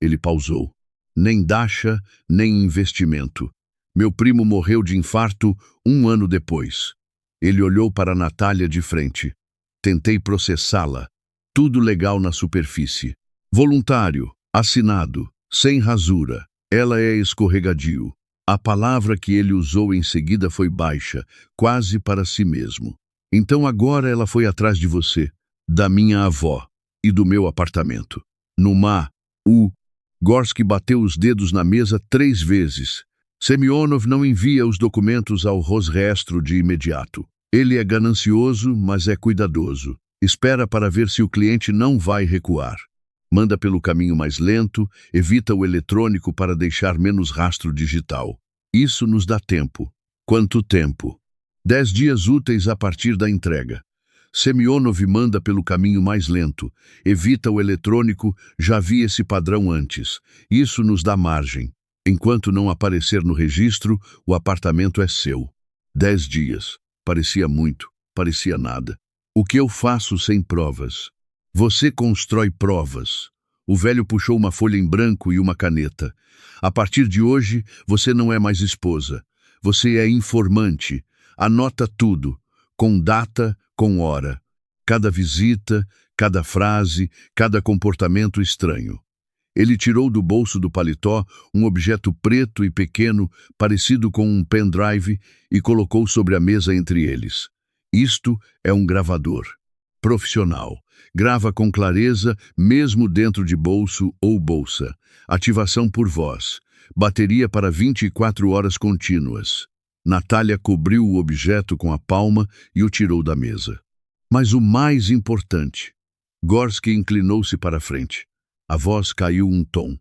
Speaker 1: Ele pausou. Nem dacha, nem investimento. Meu primo morreu de infarto 1 ano depois. Ele olhou para Natália de frente. Tentei processá-la. Tudo legal na superfície. Voluntário, assinado, sem rasura. Ela é escorregadio. A palavra que ele usou em seguida foi baixa, quase para si mesmo. Então agora ela foi atrás de você, da minha avó e do meu apartamento. Gorski bateu os dedos na mesa 3 vezes. Semionov não envia os documentos ao Rosreestro de imediato. Ele é ganancioso, mas é cuidadoso. Espera para ver se o cliente não vai recuar. Manda pelo caminho mais lento, evita o eletrônico para deixar menos rastro digital. Isso nos dá tempo. Quanto tempo? 10 dias úteis a partir da entrega. Semionov manda pelo caminho mais lento, evita o eletrônico, já vi esse padrão antes. Isso nos dá margem. Enquanto não aparecer no registro, o apartamento é seu. 10 dias. Parecia muito, parecia nada. O que eu faço sem provas? Você constrói provas. O velho puxou uma folha em branco e uma caneta. A partir de hoje, você não é mais esposa. Você é informante. Anota tudo, com data, com hora. Cada visita, cada frase, cada comportamento estranho. Ele tirou do bolso do paletó um objeto preto e pequeno, parecido com um pendrive, e colocou sobre a mesa entre eles. Isto é um gravador. Profissional. Grava com clareza, mesmo dentro de bolso ou bolsa. Ativação por voz. Bateria para 24 horas contínuas. Natália cobriu o objeto com a palma e o tirou da mesa. Mas o mais importante. Gorski inclinou-se para a frente. A voz caiu um tom.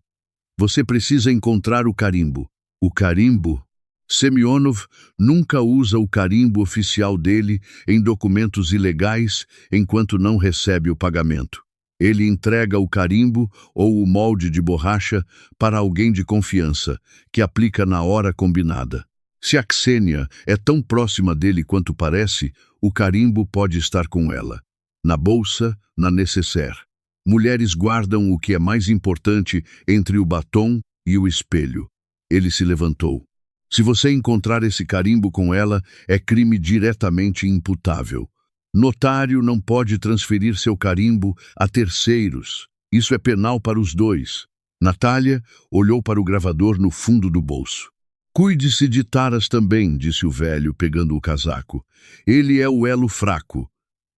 Speaker 1: Você precisa encontrar o carimbo. O carimbo? Semyonov nunca usa o carimbo oficial dele em documentos ilegais enquanto não recebe o pagamento. Ele entrega o carimbo ou o molde de borracha para alguém de confiança, que aplica na hora combinada. Se a Ksenia é tão próxima dele quanto parece, o carimbo pode estar com ela. Na bolsa, na nécessaire. Mulheres guardam o que é mais importante entre o batom e o espelho. Ele se levantou. Se você encontrar esse carimbo com ela, é crime diretamente imputável. Notário não pode transferir seu carimbo a terceiros. Isso é penal para os dois. Natália olhou para o gravador no fundo do bolso. Cuide-se de Taras também, disse o velho, pegando o casaco. Ele é o elo fraco.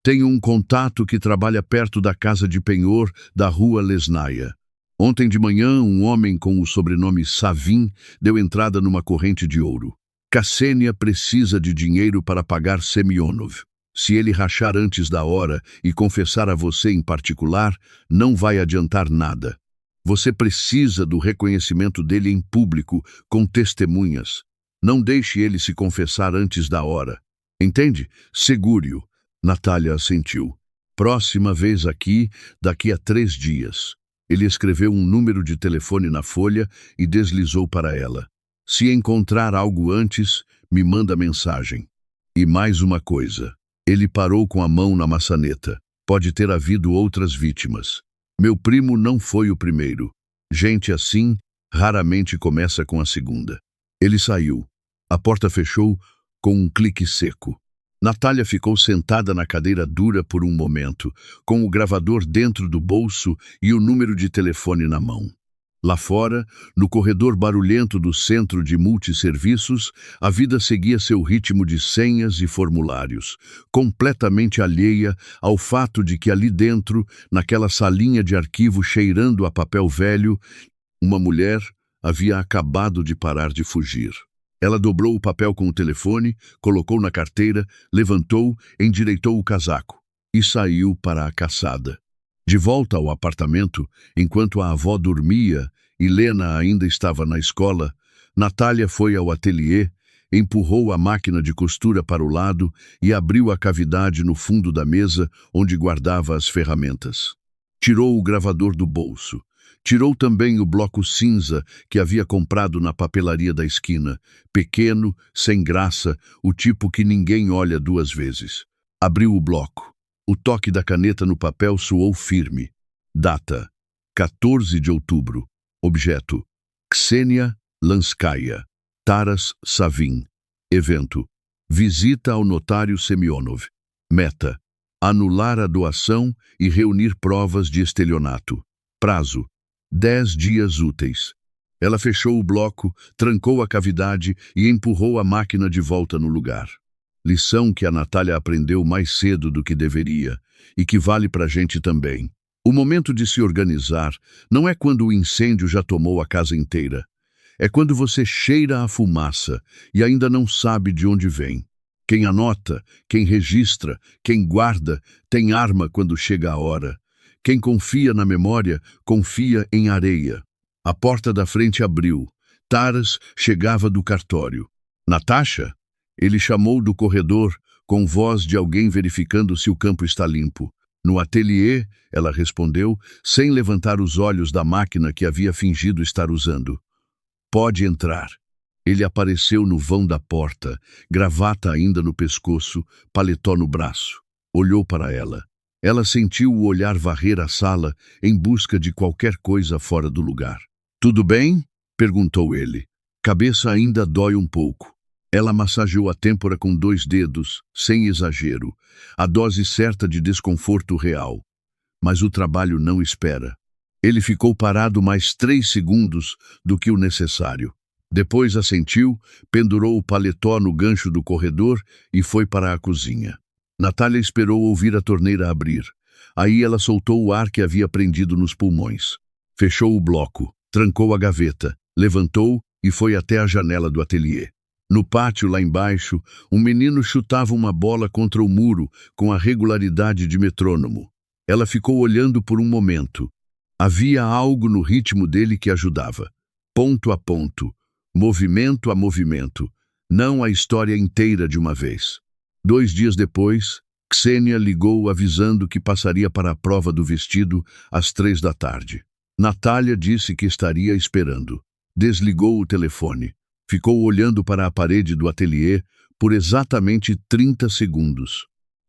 Speaker 1: Tenho um contato que trabalha perto da casa de penhor da rua Lesnaia. Ontem de manhã, um homem com o sobrenome Savin deu entrada numa corrente de ouro. Ksenia precisa de dinheiro para pagar Semyonov. Se ele rachar antes da hora e confessar a você em particular, não vai adiantar nada. Você precisa do reconhecimento dele em público, com testemunhas. Não deixe ele se confessar antes da hora. Entende? Segure-o. Natália assentiu. Próxima vez aqui, daqui a 3 dias. Ele escreveu um número de telefone na folha e deslizou para ela. Se encontrar algo antes, me manda mensagem. E mais uma coisa. Ele parou com a mão na maçaneta. Pode ter havido outras vítimas. Meu primo não foi o primeiro. Gente assim raramente começa com a segunda. Ele saiu. A porta fechou com um clique seco. Natália ficou sentada na cadeira dura por um momento, com o gravador dentro do bolso e o número de telefone na mão. Lá fora, no corredor barulhento do centro de multisserviços, a vida seguia seu ritmo de senhas e formulários, completamente alheia ao fato de que ali dentro, naquela salinha de arquivo cheirando a papel velho, uma mulher havia acabado de parar de fugir. Ela dobrou o papel com o telefone, colocou na carteira, levantou, endireitou o casaco e saiu para a caçada. De volta ao apartamento, enquanto a avó dormia e Lena ainda estava na escola, Natália foi ao ateliê, empurrou a máquina de costura para o lado e abriu a cavidade no fundo da mesa onde guardava as ferramentas. Tirou o gravador do bolso. Tirou também o bloco cinza que havia comprado na papelaria da esquina, pequeno, sem graça, o tipo que ninguém olha 2 vezes. Abriu o bloco. O toque da caneta no papel soou firme. Data: 14 de outubro. Objeto: Ksenia Lanskaya. Taras Savin. Evento: visita ao notário Semyonov. Meta: anular a doação e reunir provas de estelionato. Prazo: 10 dias úteis. Ela fechou o bloco, trancou a cavidade e empurrou a máquina de volta no lugar. Lição que a Natália aprendeu mais cedo do que deveria e que vale pra gente também. O momento de se organizar não é quando o incêndio já tomou a casa inteira. É quando você cheira a fumaça e ainda não sabe de onde vem. Quem anota, quem registra, quem guarda, tem arma quando chega a hora. Quem confia na memória, confia em areia. A porta da frente abriu. Taras chegava do cartório. Natasha? Ele chamou do corredor, com voz de alguém verificando se o campo está limpo. No ateliê, ela respondeu, sem levantar os olhos da máquina que havia fingido estar usando. Pode entrar. Ele apareceu no vão da porta, gravata ainda no pescoço, paletó no braço. Olhou para ela. Ela sentiu o olhar varrer a sala em busca de qualquer coisa fora do lugar. Tudo bem? Perguntou ele. Cabeça ainda dói um pouco. Ela massageou a têmpora com 2 dedos, sem exagero, a dose certa de desconforto real. Mas o trabalho não espera. Ele ficou parado mais 3 segundos do que o necessário. Depois assentiu, pendurou o paletó no gancho do corredor e foi para a cozinha. Natália esperou ouvir a torneira abrir. Aí ela soltou o ar que havia prendido nos pulmões. Fechou o bloco, trancou a gaveta, levantou e foi até a janela do ateliê. No pátio, lá embaixo, um menino chutava uma bola contra o muro com a regularidade de metrônomo. Ela ficou olhando por um momento. Havia algo no ritmo dele que ajudava. Ponto a ponto, movimento a movimento, não a história inteira de uma vez. 2 dias depois, Ksenia ligou avisando que passaria para a prova do vestido às 3 da tarde. Natália disse que estaria esperando. Desligou o telefone. Ficou olhando para a parede do ateliê por exatamente 30 segundos.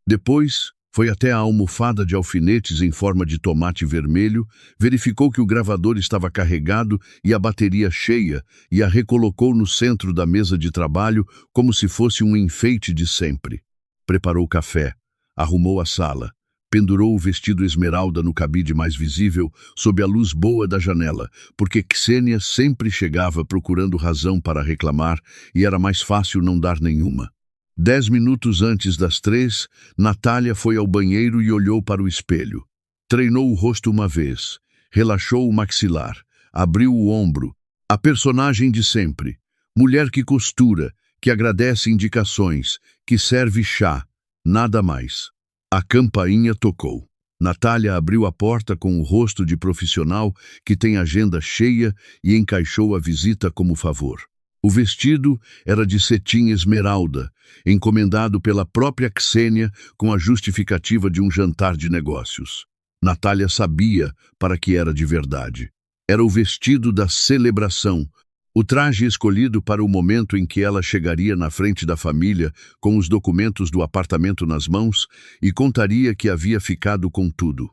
Speaker 1: Depois, foi até a almofada de alfinetes em forma de tomate vermelho, verificou que o gravador estava carregado e a bateria cheia e a recolocou no centro da mesa de trabalho como se fosse um enfeite de sempre. Preparou café, arrumou a sala, pendurou o vestido esmeralda no cabide mais visível, sob a luz boa da janela, porque Ksenia sempre chegava procurando razão para reclamar e era mais fácil não dar nenhuma. 10 minutos antes das 3, Natália foi ao banheiro e olhou para o espelho. Treinou o rosto uma vez, relaxou o maxilar, abriu o ombro. A personagem de sempre. Mulher que costura, que agradece indicações, que serve chá, nada mais. A campainha tocou. Natália abriu a porta com o rosto de profissional que tem agenda cheia e encaixou a visita como favor. O vestido era de cetim esmeralda, encomendado pela própria Ksenia com a justificativa de um jantar de negócios. Natália sabia para que era de verdade. Era o vestido da celebração, o traje escolhido para o momento em que ela chegaria na frente da família com os documentos do apartamento nas mãos e contaria que havia ficado com tudo.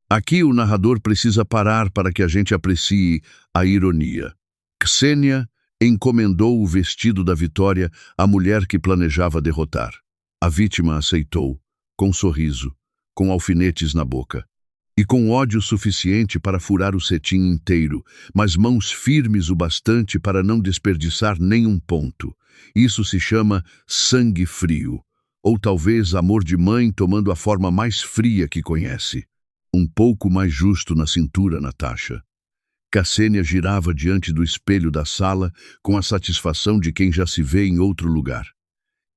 Speaker 1: Aqui o narrador precisa parar para que a gente aprecie a ironia. Ksenia encomendou o vestido da vitória à mulher que planejava derrotar. A vítima aceitou, com sorriso, com alfinetes na boca. E com ódio suficiente para furar o cetim inteiro, mas mãos firmes o bastante para não desperdiçar nenhum ponto. Isso se chama sangue frio, ou talvez amor de mãe tomando a forma mais fria que conhece. Um pouco mais justo na cintura, Natasha. Ksenia girava diante do espelho da sala com a satisfação de quem já se vê em outro lugar.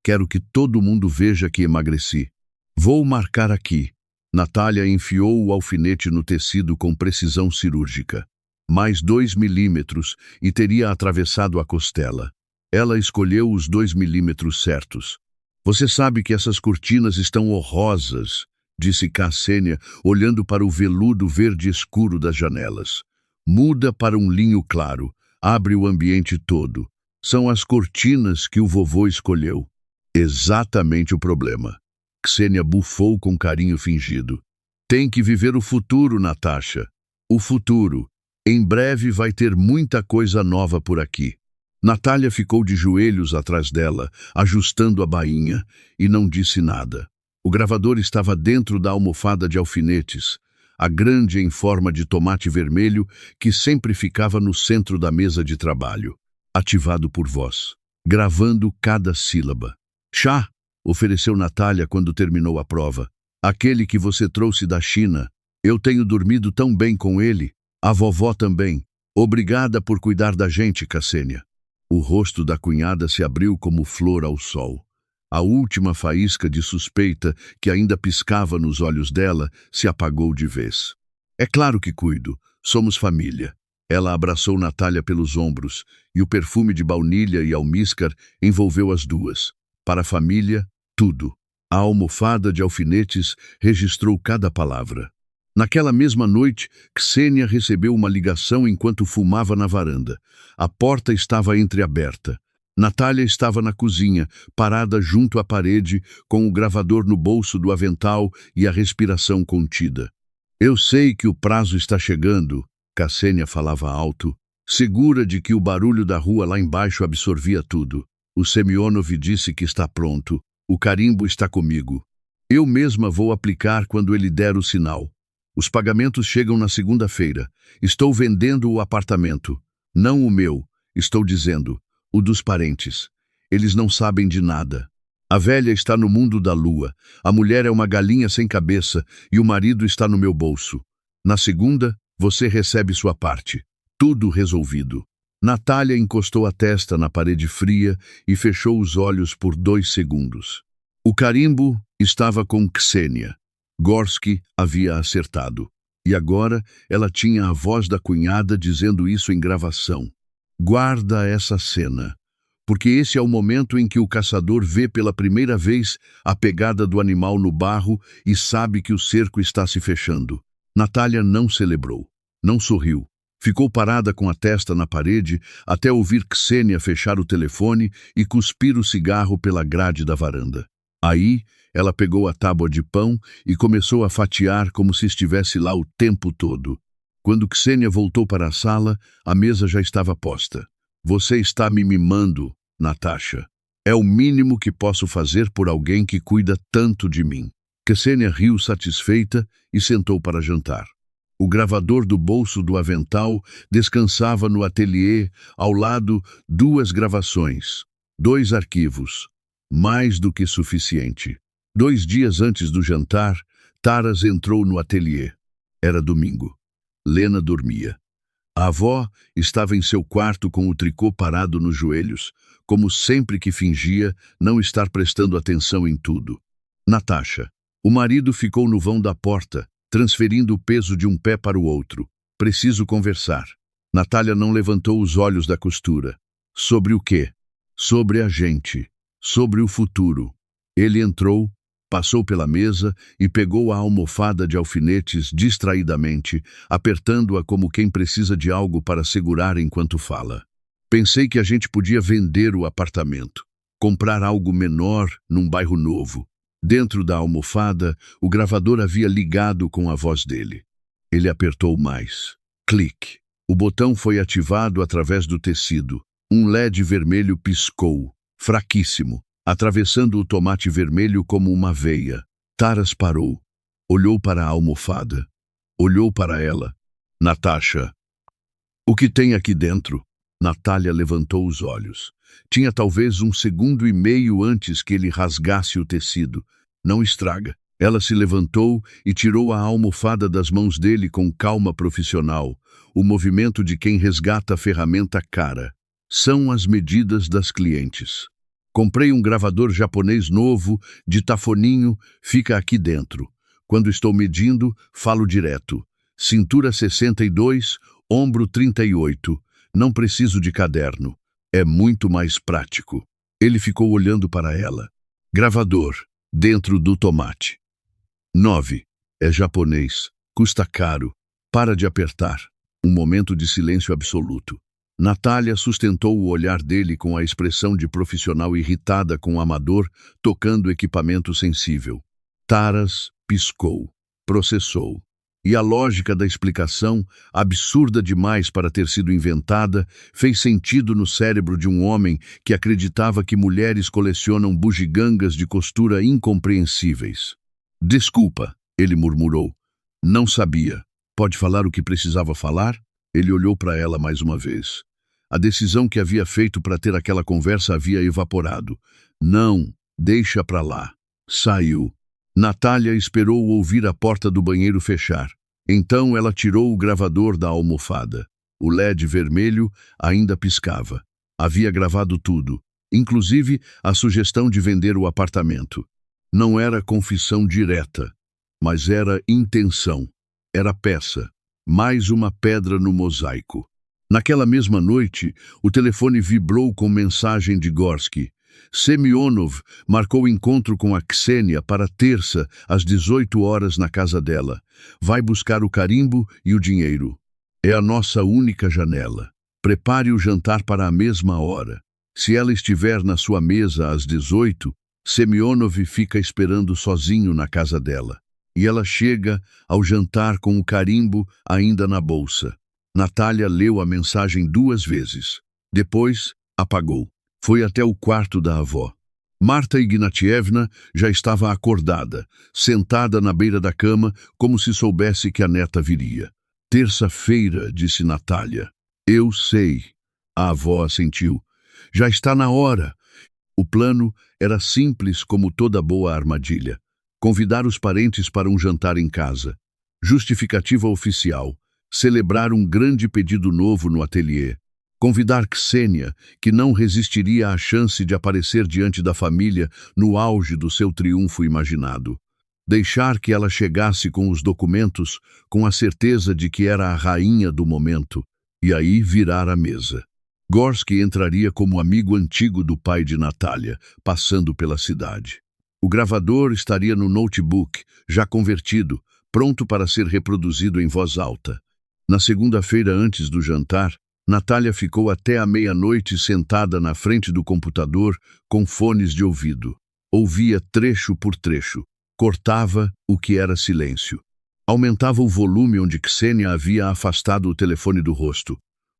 Speaker 1: Quero que todo mundo veja que emagreci. Vou marcar aqui. Natália enfiou o alfinete no tecido com precisão cirúrgica. Mais 2 milímetros e teria atravessado a costela. Ela escolheu os 2 milímetros certos. Você sabe que essas cortinas estão horrorosas, disse Ksenia, olhando para o veludo verde escuro das janelas. Muda para um linho claro, abre o ambiente todo. São as cortinas que o vovô escolheu. Exatamente o problema. Ksenia bufou com carinho fingido. Tem que viver o futuro, Natasha. O futuro. Em breve vai ter muita coisa nova por aqui. Natália ficou de joelhos atrás dela, ajustando a bainha, e não disse nada. O gravador estava dentro da almofada de alfinetes, a grande em forma de tomate vermelho que sempre ficava no centro da mesa de trabalho, ativado por voz, gravando cada sílaba. Chá! Ofereceu Natália quando terminou a prova. Aquele que você trouxe da China. Eu tenho dormido tão bem com ele. A vovó também. Obrigada por cuidar da gente, Ksenia. O rosto da cunhada se abriu como flor ao sol. A última faísca de suspeita que ainda piscava nos olhos dela se apagou de vez. É claro que cuido. Somos família. Ela abraçou Natália pelos ombros e o perfume de baunilha e almíscar envolveu as duas. Para a família, tudo. A almofada de alfinetes registrou cada palavra. Naquela mesma noite, Ksenia recebeu uma ligação enquanto fumava na varanda. A porta estava entreaberta. Natália estava na cozinha, parada junto à parede, com o gravador no bolso do avental e a respiração contida. Eu sei que o prazo está chegando, Ksenia falava alto, segura de que o barulho da rua lá embaixo absorvia tudo. O Semyonov disse que está pronto. O carimbo está comigo. Eu mesma vou aplicar quando ele der o sinal. Os pagamentos chegam na segunda-feira. Estou vendendo o apartamento. Não o meu, estou dizendo. O dos parentes. Eles não sabem de nada. A velha está no mundo da lua. A mulher é uma galinha sem cabeça e o marido está no meu bolso. Na segunda, você recebe sua parte. Tudo resolvido. Natália encostou a testa na parede fria e fechou os olhos por 2 segundos. O carimbo estava com Ksenia. Gorsky havia acertado. E agora ela tinha a voz da cunhada dizendo isso em gravação. Guarda essa cena, porque esse é o momento em que o caçador vê pela primeira vez a pegada do animal no barro e sabe que o cerco está se fechando. Natália não celebrou, não sorriu. Ficou parada com a testa na parede até ouvir Ksenia fechar o telefone e cuspir o cigarro pela grade da varanda. Aí, ela pegou a tábua de pão e começou a fatiar como se estivesse lá o tempo todo. Quando Ksenia voltou para a sala, a mesa já estava posta. Você está me mimando, Natasha. É o mínimo que posso fazer por alguém que cuida tanto de mim. Ksenia riu satisfeita e sentou para jantar. O gravador do bolso do avental descansava no ateliê, ao lado 2 gravações, 2 arquivos. Mais do que suficiente. 2 dias antes do jantar, Taras entrou no ateliê. Era domingo. Lena dormia. A avó estava em seu quarto com o tricô parado nos joelhos, como sempre que fingia não estar prestando atenção em tudo. Natasha. O marido ficou no vão da porta, transferindo o peso de um pé para o outro. Preciso conversar. Natália não levantou os olhos da costura. Sobre o quê? Sobre a gente. Sobre o futuro. Ele entrou, passou pela mesa e pegou a almofada de alfinetes distraidamente, apertando-a como quem precisa de algo para segurar enquanto fala. Pensei que a gente podia vender o apartamento, comprar algo menor num bairro novo. Dentro da almofada, o gravador havia ligado com a voz dele. Ele apertou mais. Clique. O botão foi ativado através do tecido. Um LED vermelho piscou. Fraquíssimo, atravessando o tomate vermelho como uma veia. Taras parou. Olhou para a almofada. Olhou para ela. Natasha. O que tem aqui dentro? Natália levantou os olhos. Tinha talvez 1,5 segundos antes que ele rasgasse o tecido. Não estraga. Ela se levantou e tirou a almofada das mãos dele com calma profissional. O movimento de quem resgata a ferramenta cara. São as medidas das clientes. Comprei um gravador japonês novo, de tafoninho, fica aqui dentro. Quando estou medindo, falo direto. Cintura 62, ombro 38. Não preciso de caderno. É muito mais prático. Ele ficou olhando para ela. Gravador, dentro do tomate. 9. É japonês. Custa caro. Para de apertar. Um momento de silêncio absoluto. Natália sustentou o olhar dele com a expressão de profissional irritada com o amador tocando equipamento sensível. Taras piscou, processou. E a lógica da explicação, absurda demais para ter sido inventada, fez sentido no cérebro de um homem que acreditava que mulheres colecionam bugigangas de costura incompreensíveis. Desculpa, ele murmurou. Não sabia. Pode falar o que precisava falar? Ele olhou para ela mais uma vez. A decisão que havia feito para ter aquela conversa havia evaporado. Não, deixa para lá. Saiu. Natália esperou ouvir a porta do banheiro fechar. Então ela tirou o gravador da almofada. O LED vermelho ainda piscava. Havia gravado tudo, inclusive a sugestão de vender o apartamento. Não era confissão direta, mas era intenção. Era peça. Mais uma pedra no mosaico. Naquela mesma noite, o telefone vibrou com mensagem de Gorsky. Semyonov marcou encontro com a Ksenia para terça, às 18 horas na casa dela. Vai buscar o carimbo e o dinheiro. É a nossa única janela. Prepare o jantar para a mesma hora. Se ela estiver na sua mesa às 18, Semyonov fica esperando sozinho na casa dela. E ela chega ao jantar com o carimbo ainda na bolsa. Natália leu a mensagem 2 vezes. Depois, apagou. Foi até o quarto da avó. Marta Ignatievna já estava acordada, sentada na beira da cama, como se soubesse que a neta viria. Terça-feira, disse Natália. Eu sei. A avó assentiu. Já está na hora. O plano era simples como toda boa armadilha. Convidar os parentes para um jantar em casa. Justificativa oficial. Celebrar um grande pedido novo no ateliê. Convidar Ksenia, que não resistiria à chance de aparecer diante da família no auge do seu triunfo imaginado. Deixar que ela chegasse com os documentos, com a certeza de que era a rainha do momento, e aí virar a mesa. Gorski entraria como amigo antigo do pai de Natália, passando pela cidade. O gravador estaria no notebook, já convertido, pronto para ser reproduzido em voz alta. Na segunda-feira antes do jantar, Natália ficou até a meia-noite sentada na frente do computador com fones de ouvido. Ouvia trecho por trecho. Cortava o que era silêncio. Aumentava o volume onde Ksenia havia afastado o telefone do rosto.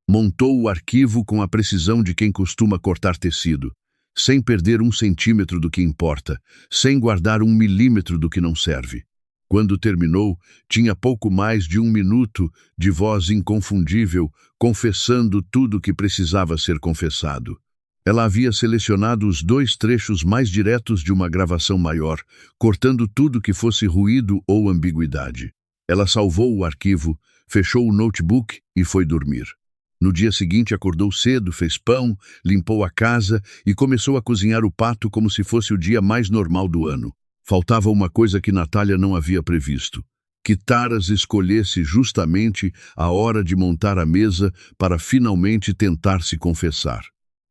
Speaker 1: Montou o arquivo com a precisão de quem costuma cortar tecido, sem perder 1 centímetro do que importa, sem guardar 1 milímetro do que não serve. Quando terminou, tinha pouco mais de 1 minuto de voz inconfundível, confessando tudo o que precisava ser confessado. Ela havia selecionado os 2 trechos mais diretos de uma gravação maior, cortando tudo que fosse ruído ou ambiguidade. Ela salvou o arquivo, fechou o notebook e foi dormir. No dia seguinte acordou cedo, fez pão, limpou a casa e começou a cozinhar o pato como se fosse o dia mais normal do ano. Faltava uma coisa que Natália não havia previsto. Que Taras escolhesse justamente a hora de montar a mesa para finalmente tentar se confessar.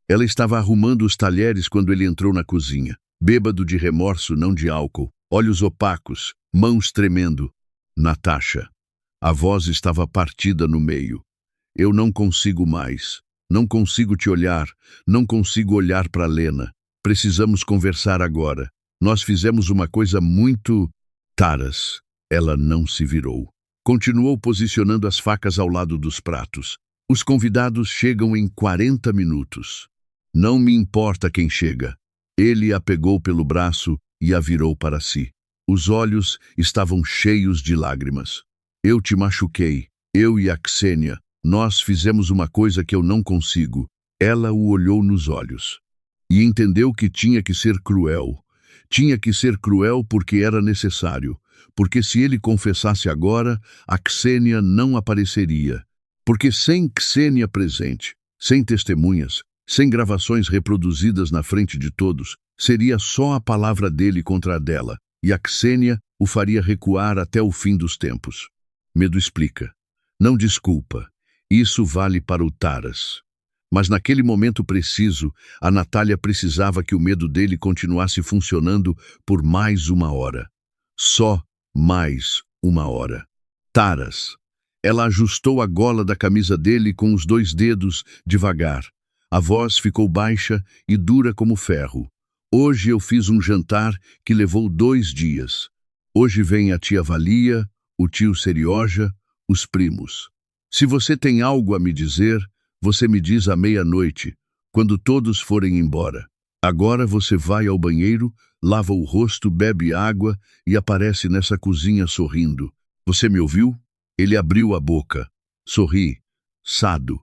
Speaker 1: Ela estava arrumando os talheres quando ele entrou na cozinha, bêbado de remorso, não de álcool, olhos opacos, mãos tremendo. Natasha. A voz estava partida no meio. Eu não consigo mais. Não consigo te olhar. Não consigo olhar para Lena. Precisamos conversar agora. Nós fizemos uma coisa muito... Taras. Ela não se virou. Continuou posicionando as facas ao lado dos pratos. Os convidados chegam em 40 minutos. Não me importa quem chega. Ele a pegou pelo braço e a virou para si. Os olhos estavam cheios de lágrimas. Eu te machuquei. Eu e a Ksenia. Nós fizemos uma coisa que eu não consigo. Ela o olhou nos olhos. E entendeu que tinha que ser cruel. Tinha que ser cruel porque era necessário. Porque se ele confessasse agora, a Ksenia não apareceria. Porque sem Ksenia presente, sem testemunhas, sem gravações reproduzidas na frente de todos, seria só a palavra dele contra a dela, e a Ksenia o faria recuar até o fim dos tempos. Medo explica. Não desculpa. Isso vale para o Taras. Mas naquele momento preciso, a Natália precisava que o medo dele continuasse funcionando por mais 1 hora. Só mais 1 hora. Taras. Ela ajustou a gola da camisa dele com os 2 dedos, devagar. A voz ficou baixa e dura como ferro. Hoje eu fiz um jantar que levou 2 dias. Hoje vem a tia Valia, o tio Serioja, os primos. Se você tem algo a me dizer, você me diz à meia-noite, quando todos forem embora. Agora você vai ao banheiro, lava o rosto, bebe água e aparece nessa cozinha sorrindo. Você me ouviu? Ele abriu a boca. Sorri. Sado.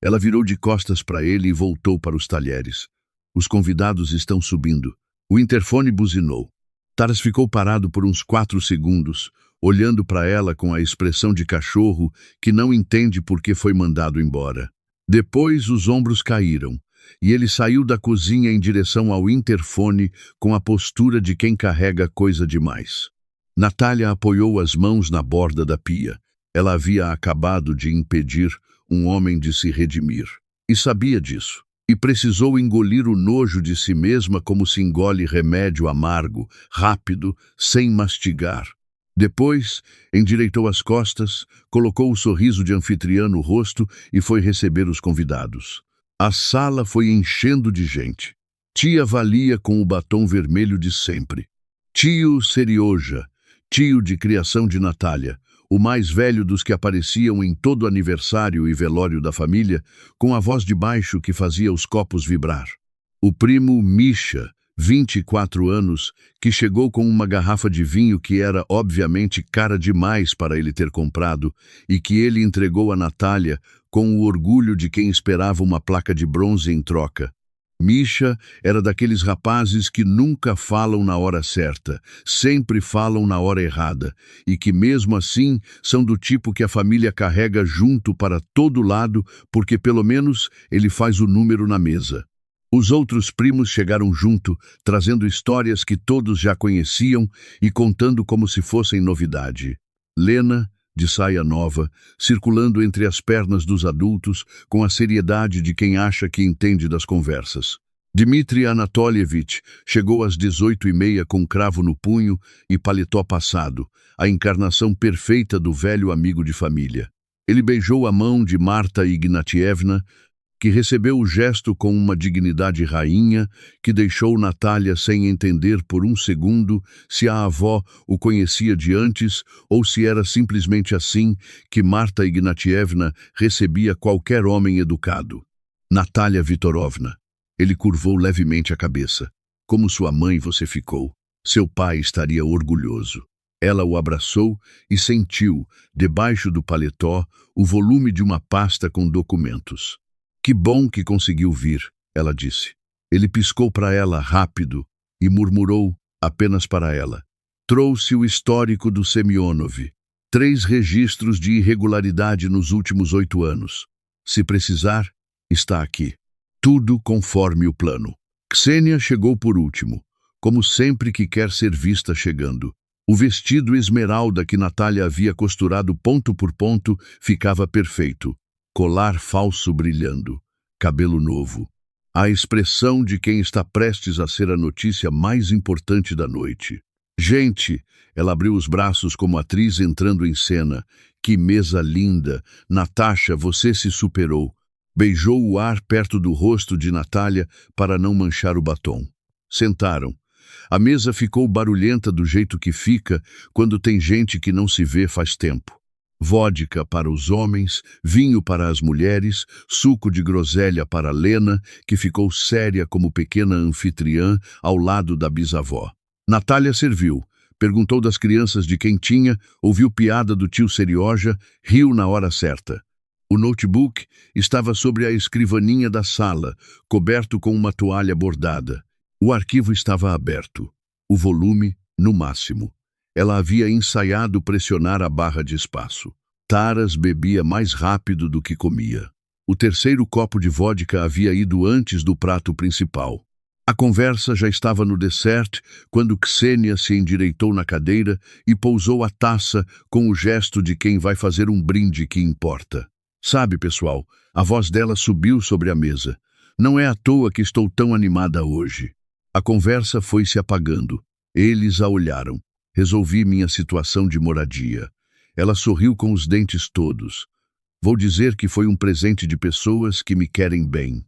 Speaker 1: Ela virou de costas para ele e voltou para os talheres. Os convidados estão subindo. O interfone buzinou. Taras ficou parado por uns 4 segundos, olhando para ela com a expressão de cachorro que não entende por que foi mandado embora. Depois os ombros caíram, e ele saiu da cozinha em direção ao interfone com a postura de quem carrega coisa demais. Natália apoiou as mãos na borda da pia. Ela havia acabado de impedir um homem de se redimir. E sabia disso. E precisou engolir o nojo de si mesma como se engole remédio amargo, rápido, sem mastigar. Depois, endireitou as costas, colocou o sorriso de anfitriã no rosto e foi receber os convidados. A sala foi enchendo de gente. Tia Valia com o batom vermelho de sempre. Tio Serioja, tio de criação de Natália, o mais velho dos que apareciam em todo aniversário e velório da família, com a voz de baixo que fazia os copos vibrar. O primo Misha, 24 anos, que chegou com uma garrafa de vinho que era obviamente cara demais para ele ter comprado e que ele entregou a Natália com o orgulho de quem esperava uma placa de bronze em troca. Misha era daqueles rapazes que nunca falam na hora certa, sempre falam na hora errada, e que mesmo assim são do tipo que a família carrega junto para todo lado, porque pelo menos ele faz o número na mesa. Os outros primos chegaram junto, trazendo histórias que todos já conheciam e contando como se fossem novidade. Lena, de saia nova, circulando entre as pernas dos adultos com a seriedade de quem acha que entende das conversas. Dmitri Anatolievich chegou às 18h30 com cravo no punho e paletó passado, a encarnação perfeita do velho amigo de família. Ele beijou a mão de Marta Ignatievna, que recebeu o gesto com uma dignidade rainha que deixou Natália sem entender por um segundo se a avó o conhecia de antes ou se era simplesmente assim que Marta Ignatievna recebia qualquer homem educado. Natália Vitorovna. Ele curvou levemente a cabeça. Como sua mãe você ficou. Seu pai estaria orgulhoso. Ela o abraçou e sentiu, debaixo do paletó, o volume de uma pasta com documentos. Que bom que conseguiu vir, ela disse. Ele piscou para ela rápido e murmurou, apenas para ela. Trouxe o histórico do Semyonov. 3 registros de irregularidade nos últimos 8 anos. Se precisar, está aqui. Tudo conforme o plano. Ksenia chegou por último, como sempre que quer ser vista chegando. O vestido esmeralda que Natália havia costurado ponto por ponto ficava perfeito. Colar falso brilhando, cabelo novo. A expressão de quem está prestes a ser a notícia mais importante da noite. Gente, ela abriu os braços como atriz entrando em cena. Que mesa linda! Natasha, você se superou. Beijou o ar perto do rosto de Natália para não manchar o batom. Sentaram. A mesa ficou barulhenta do jeito que fica quando tem gente que não se vê faz tempo. Vodka para os homens, vinho para as mulheres, suco de groselha para Lena, que ficou séria como pequena anfitriã ao lado da bisavó. Natália serviu, perguntou das crianças de quem tinha, ouviu piada do tio Serioja, riu na hora certa. O notebook estava sobre a escrivaninha da sala, coberto com uma toalha bordada. O arquivo estava aberto, o volume no máximo. Ela havia ensaiado pressionar a barra de espaço. Taras bebia mais rápido do que comia. O 3º copo de vodka havia ido antes do prato principal. A conversa já estava no dessert quando Ksenia se endireitou na cadeira e pousou a taça com o gesto de quem vai fazer um brinde que importa. Sabe, pessoal, a voz dela subiu sobre a mesa. Não é à toa que estou tão animada hoje. A conversa foi se apagando. Eles a olharam. Resolvi minha situação de moradia. Ela sorriu com os dentes todos. Vou dizer que foi um presente de pessoas que me querem bem.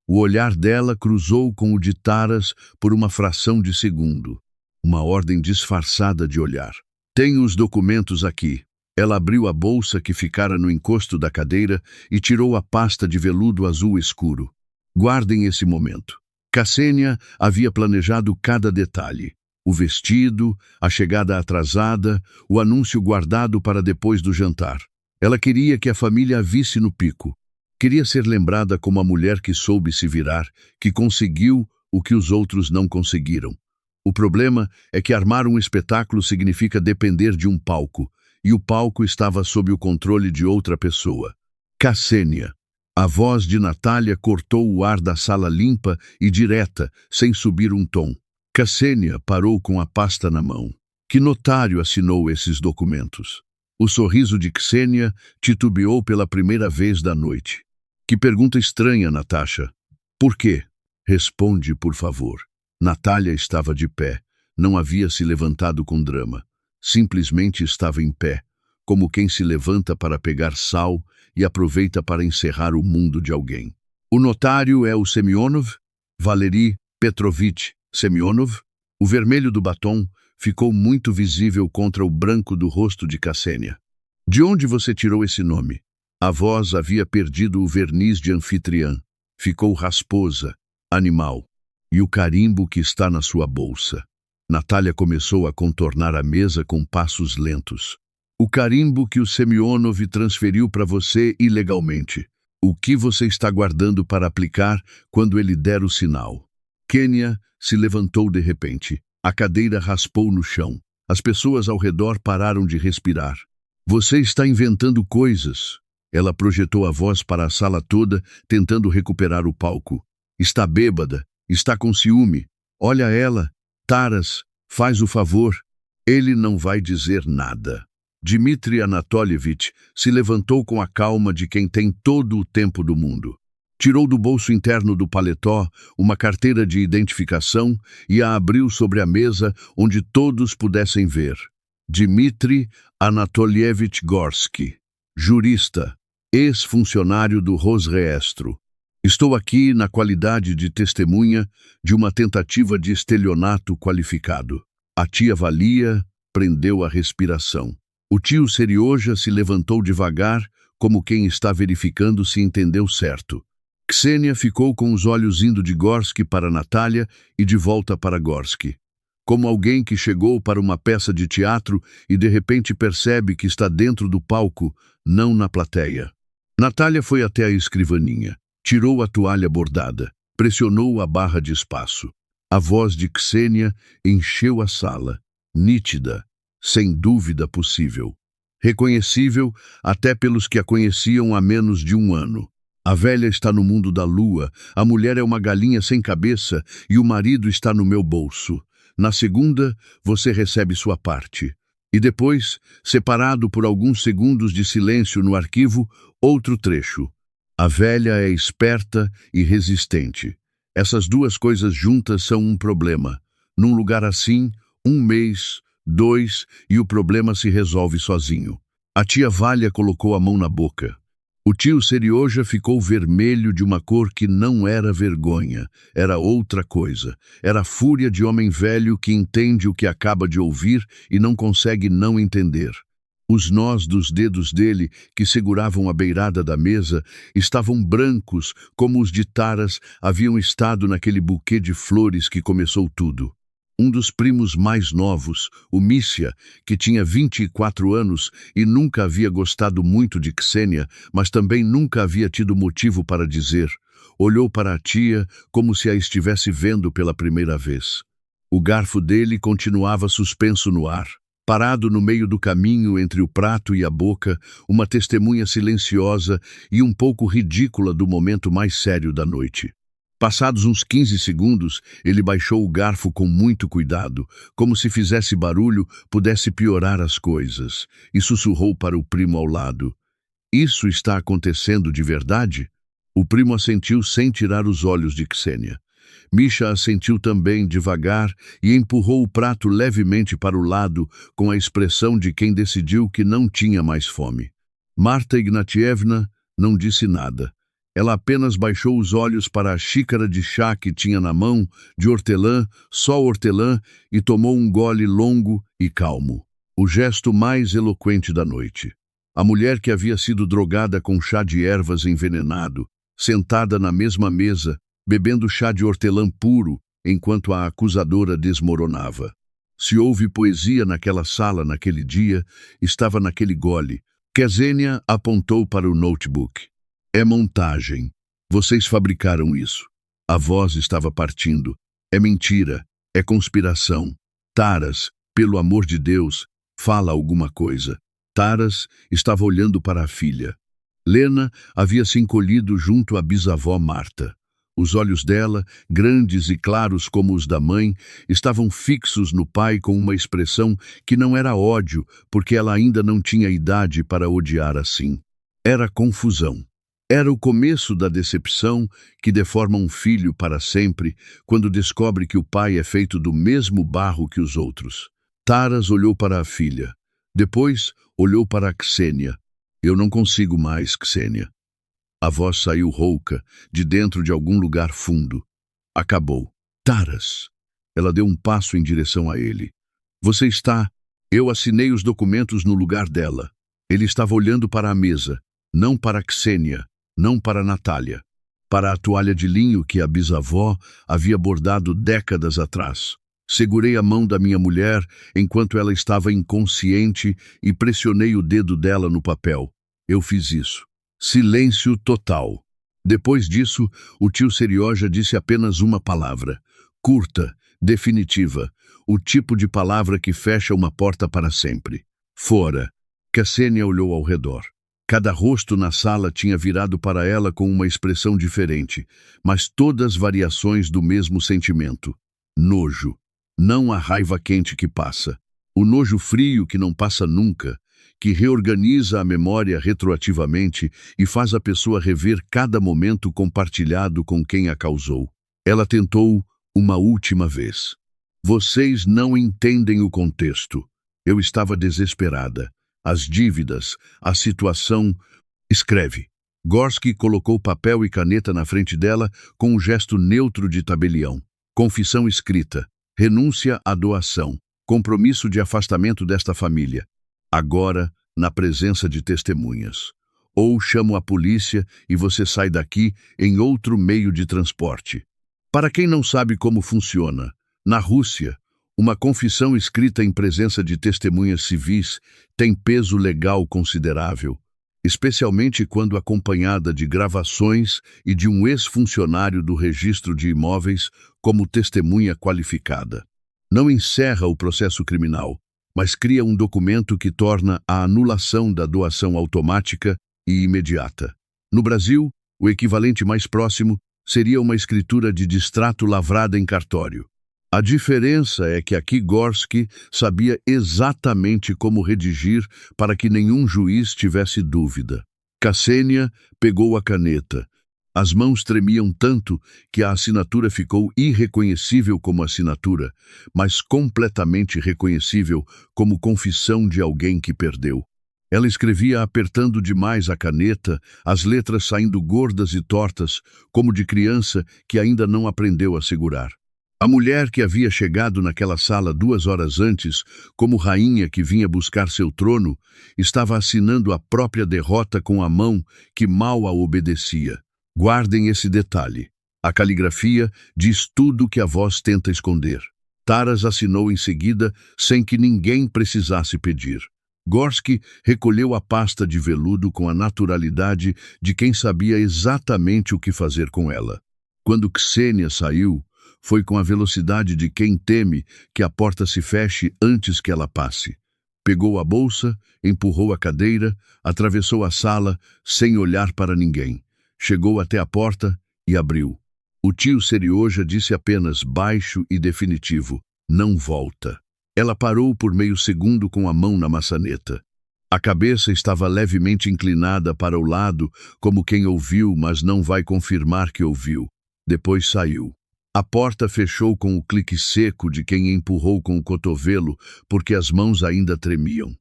Speaker 1: O olhar dela cruzou com o de Taras por uma fração de segundo. Uma ordem disfarçada de olhar. Tenho os documentos aqui. Ela abriu a bolsa que ficara no encosto da cadeira e tirou a pasta de veludo azul escuro. Guardem esse momento. Ksenia havia planejado cada detalhe. O vestido, a chegada atrasada, o anúncio guardado para depois do jantar. Ela queria que a família a visse no pico. Queria ser lembrada como a mulher que soube se virar, que conseguiu o que os outros não conseguiram. O problema é que armar um espetáculo significa depender de um palco, e o palco estava sob o controle de outra pessoa. Ksenia. A voz de Natália cortou o ar da sala limpa e direta, sem subir um tom. Ksenia parou com a pasta na mão. Que notário assinou esses documentos? O sorriso de Ksenia titubeou pela primeira vez da noite. Que pergunta estranha, Natasha. Por quê? Responde, por favor. Natália estava de pé. Não havia se levantado com drama. Simplesmente estava em pé, como quem se levanta para pegar sal e aproveita para encerrar o mundo de alguém. O notário é o Semyonov? Valery Petrovich Semyonov? O vermelho do batom ficou muito visível contra o branco do rosto de Ksenia. De onde você tirou esse nome? A voz havia perdido o verniz de anfitriã. Ficou rasposa, animal. E o carimbo que está na sua bolsa. Natália começou a contornar a mesa com passos lentos. O carimbo que o Semyonov transferiu para você ilegalmente. O que você está guardando para aplicar quando ele der o sinal? Kênia se levantou de repente. A cadeira raspou no chão. As pessoas ao redor pararam de respirar. Você está inventando coisas. Ela projetou a voz para a sala toda, tentando recuperar o palco. Está bêbada. Está com ciúme. Olha ela. Taras, faz o favor. Ele não vai dizer nada. Dmitri Anatolievich se levantou com a calma de quem tem todo o tempo do mundo. Tirou do bolso interno do paletó uma carteira de identificação e a abriu sobre a mesa onde todos pudessem ver. Dmitri Anatolievich Gorsky, jurista, ex-funcionário do Rosreestro. Estou aqui na qualidade de testemunha de uma tentativa de estelionato qualificado. A tia Valia prendeu a respiração. O tio Serioja se levantou devagar, como quem está verificando se entendeu certo. Ksenia ficou com os olhos indo de Gorsky para Natália e de volta para Gorsky. Como alguém que chegou para uma peça de teatro e de repente percebe que está dentro do palco, não na plateia. Natália foi até a escrivaninha. Tirou a toalha bordada, pressionou a barra de espaço. A voz de Ksenia encheu a sala, nítida, sem dúvida possível. Reconhecível até pelos que a conheciam há menos de um ano. A velha está no mundo da lua, a mulher é uma galinha sem cabeça e o marido está no meu bolso. Na segunda, você recebe sua parte. E depois, separado por alguns segundos de silêncio no arquivo, outro trecho. A velha é esperta e resistente. Essas duas coisas juntas são um problema. Num lugar assim, 1 mês, 2, e o problema se resolve sozinho. A tia Valia colocou a mão na boca. O tio Serioja ficou vermelho de uma cor que não era vergonha, era outra coisa. Era a fúria de homem velho que entende o que acaba de ouvir e não consegue não entender. Os nós dos dedos dele, que seguravam a beirada da mesa, estavam brancos como os de Taras haviam estado naquele buquê de flores que começou tudo. Um dos primos mais novos, o Missia, que tinha 24 anos e nunca havia gostado muito de Ksenia, mas também nunca havia tido motivo para dizer, olhou para a tia como se a estivesse vendo pela primeira vez. O garfo dele continuava suspenso no ar. Parado no meio do caminho entre o prato e a boca, uma testemunha silenciosa e um pouco ridícula do momento mais sério da noite. Passados uns 15 segundos, ele baixou o garfo com muito cuidado, como se fizesse barulho pudesse piorar as coisas, e sussurrou para o primo ao lado. Isso está acontecendo de verdade? O primo assentiu sem tirar os olhos de Ksenia. Misha assentiu também devagar e empurrou o prato levemente para o lado com a expressão de quem decidiu que não tinha mais fome. Marta Ignatievna não disse nada. Ela apenas baixou os olhos para a xícara de chá que tinha na mão, de hortelã, só hortelã, e tomou um gole longo e calmo. O gesto mais eloquente da noite. A mulher que havia sido drogada com chá de ervas envenenado, sentada na mesma mesa, bebendo chá de hortelã puro, enquanto a acusadora desmoronava. Se houve poesia naquela sala naquele dia, estava naquele gole. Ksenia apontou para o notebook. É montagem. Vocês fabricaram isso. A voz estava partindo. É mentira. É conspiração. Taras, pelo amor de Deus, fala alguma coisa. Taras estava olhando para a filha. Lena havia se encolhido junto à bisavó Marta. Os olhos dela, grandes e claros como os da mãe, estavam fixos no pai com uma expressão que não era ódio, porque ela ainda não tinha idade para odiar assim. Era confusão. Era o começo da decepção que deforma um filho para sempre quando descobre que o pai é feito do mesmo barro que os outros. Taras olhou para a filha. Depois, olhou para a Ksenia. Eu não consigo mais, Ksenia. A voz saiu rouca, de dentro de algum lugar fundo. Acabou. Taras. Ela deu um passo em direção a ele. Você está... Eu assinei os documentos no lugar dela. Ele estava olhando para a mesa, não para Ksenia, não para Natália. para a toalha de linho que a bisavó havia bordado décadas atrás. Segurei a mão da minha mulher enquanto ela estava inconsciente e pressionei o dedo dela no papel. Eu fiz isso. Silêncio total. Depois disso, o tio Serioja disse apenas uma palavra. Curta, definitiva. O tipo de palavra que fecha uma porta para sempre. Fora. Ksenia olhou ao redor. Cada rosto na sala tinha virado para ela com uma expressão diferente, mas todas variações do mesmo sentimento. Nojo. Não a raiva quente que passa. O nojo frio que não passa nunca, que reorganiza a memória retroativamente e faz a pessoa rever cada momento compartilhado com quem a causou. Ela tentou uma última vez. Vocês não entendem o contexto. Eu estava desesperada. As dívidas, a situação... Escreve. Gorski colocou papel e caneta na frente dela com um gesto neutro de tabelião. Confissão escrita. Renúncia à doação. Compromisso de afastamento desta família. Agora, na presença de testemunhas. Ou chamo a polícia e você sai daqui em outro meio de transporte. Para quem não sabe como funciona, na Rússia, uma confissão escrita em presença de testemunhas civis tem peso legal considerável, especialmente quando acompanhada de gravações e de um ex-funcionário do registro de imóveis como testemunha qualificada. Não encerra o processo criminal, mas cria um documento que torna a anulação da doação automática e imediata. No Brasil, o equivalente mais próximo seria uma escritura de distrato lavrada em cartório. A diferença é que aqui Gorski sabia exatamente como redigir para que nenhum juiz tivesse dúvida. Ksenia pegou a caneta. As mãos tremiam tanto que a assinatura ficou irreconhecível como assinatura, mas completamente reconhecível como confissão de alguém que perdeu. Ela escrevia apertando demais a caneta, as letras saindo gordas e tortas, como de criança que ainda não aprendeu a segurar. A mulher que havia chegado naquela sala 2 horas antes, como rainha que vinha buscar seu trono, estava assinando a própria derrota com a mão que mal a obedecia. Guardem esse detalhe. A caligrafia diz tudo o que a voz tenta esconder. Taras assinou em seguida, sem que ninguém precisasse pedir. Gorski recolheu a pasta de veludo com a naturalidade de quem sabia exatamente o que fazer com ela. Quando Ksenia saiu, foi com a velocidade de quem teme que a porta se feche antes que ela passe. Pegou a bolsa, empurrou a cadeira, atravessou a sala sem olhar para ninguém. Chegou até a porta e abriu. O tio Serioja disse apenas baixo e definitivo, não volta. Ela parou por meio segundo com a mão na maçaneta. A cabeça estava levemente inclinada para o lado, como quem ouviu, mas não vai confirmar que ouviu. Depois saiu. A porta fechou com o clique seco de quem empurrou com o cotovelo, porque as mãos ainda tremiam.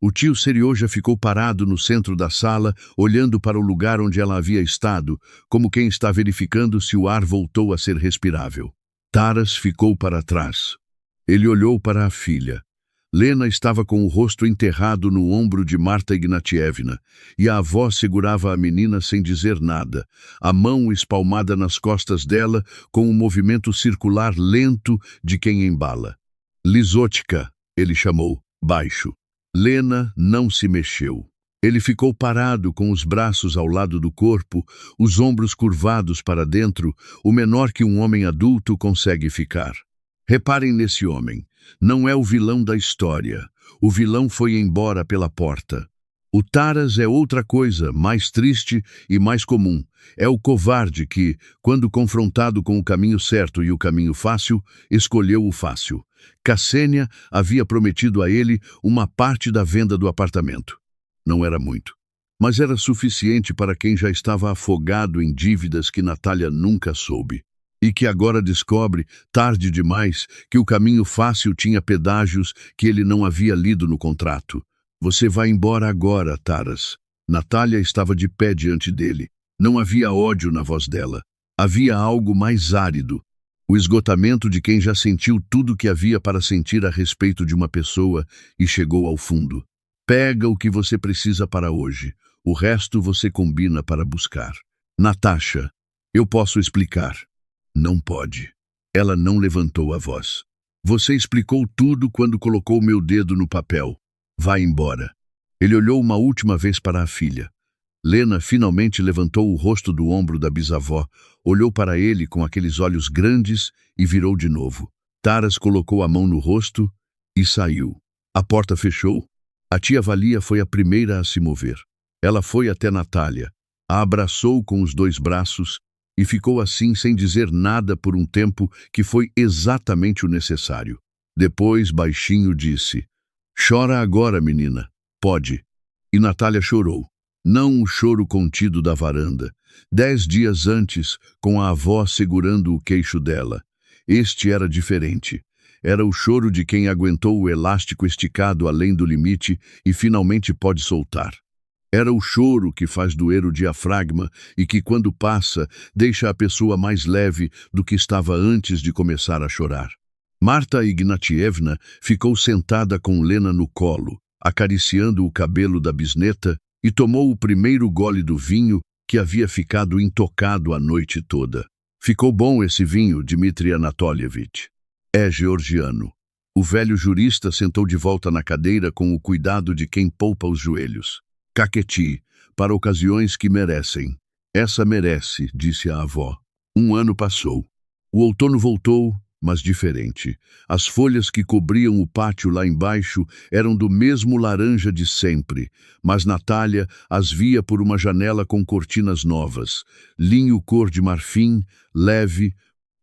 Speaker 1: O tio Serioja ficou parado no centro da sala, olhando para o lugar onde ela havia estado, como quem está verificando se o ar voltou a ser respirável. Taras ficou para trás. Ele olhou para a filha. Lena estava com o rosto enterrado no ombro de Marta Ignatievna, e a avó segurava a menina sem dizer nada, a mão espalmada nas costas dela com um movimento circular lento de quem embala. Lizotka, ele chamou, baixo. Lena não se mexeu. Ele ficou parado com os braços ao lado do corpo, os ombros curvados para dentro, o menor que um homem adulto consegue ficar. Reparem nesse homem. Não é o vilão da história. O vilão foi embora pela porta. O Taras é outra coisa, mais triste e mais comum. É o covarde que, quando confrontado com o caminho certo e o caminho fácil, escolheu o fácil. Ksenia havia prometido a ele uma parte da venda do apartamento. Não era muito, mas era suficiente para quem já estava afogado em dívidas que Natália nunca soube. E que agora descobre, tarde demais, que o caminho fácil tinha pedágios que ele não havia lido no contrato. Você vai embora agora, Taras. Natália estava de pé diante dele. Não havia ódio na voz dela. Havia algo mais árido. O esgotamento de quem já sentiu tudo que havia para sentir a respeito de uma pessoa e chegou ao fundo. Pega o que você precisa para hoje. O resto você combina para buscar. Natasha. Eu posso explicar. Não pode. Ela não levantou a voz. Você explicou tudo quando colocou meu dedo no papel. Vá embora. Ele olhou uma última vez para a filha. Lena finalmente levantou o rosto do ombro da bisavó, olhou para ele com aqueles olhos grandes e virou de novo. Taras colocou a mão no rosto e saiu. A porta fechou. A tia Valia foi a primeira a se mover. Ela foi até Natália, a abraçou com os 2 braços e ficou assim sem dizer nada por um tempo que foi exatamente o necessário. Depois, baixinho, disse: Chora agora, menina. Pode. E Natália chorou. Não o choro contido da varanda. 10 dias antes, com a avó segurando o queixo dela. Este era diferente. Era o choro de quem aguentou o elástico esticado além do limite e finalmente pode soltar. Era o choro que faz doer o diafragma e que, quando passa, deixa a pessoa mais leve do que estava antes de começar a chorar. Marta Ignatievna ficou sentada com Lena no colo, acariciando o cabelo da bisneta, e tomou o primeiro gole do vinho que havia ficado intocado a noite toda. Ficou bom esse vinho, Dmitri Anatolievich. É georgiano. O velho jurista sentou de volta na cadeira com o cuidado de quem poupa os joelhos. Caqueti, para ocasiões que merecem. Essa merece, disse a avó. 1 ano passou. O outono voltou, mas diferente. As folhas que cobriam o pátio lá embaixo eram do mesmo laranja de sempre, mas Natália as via por uma janela com cortinas novas, linho cor de marfim, leve,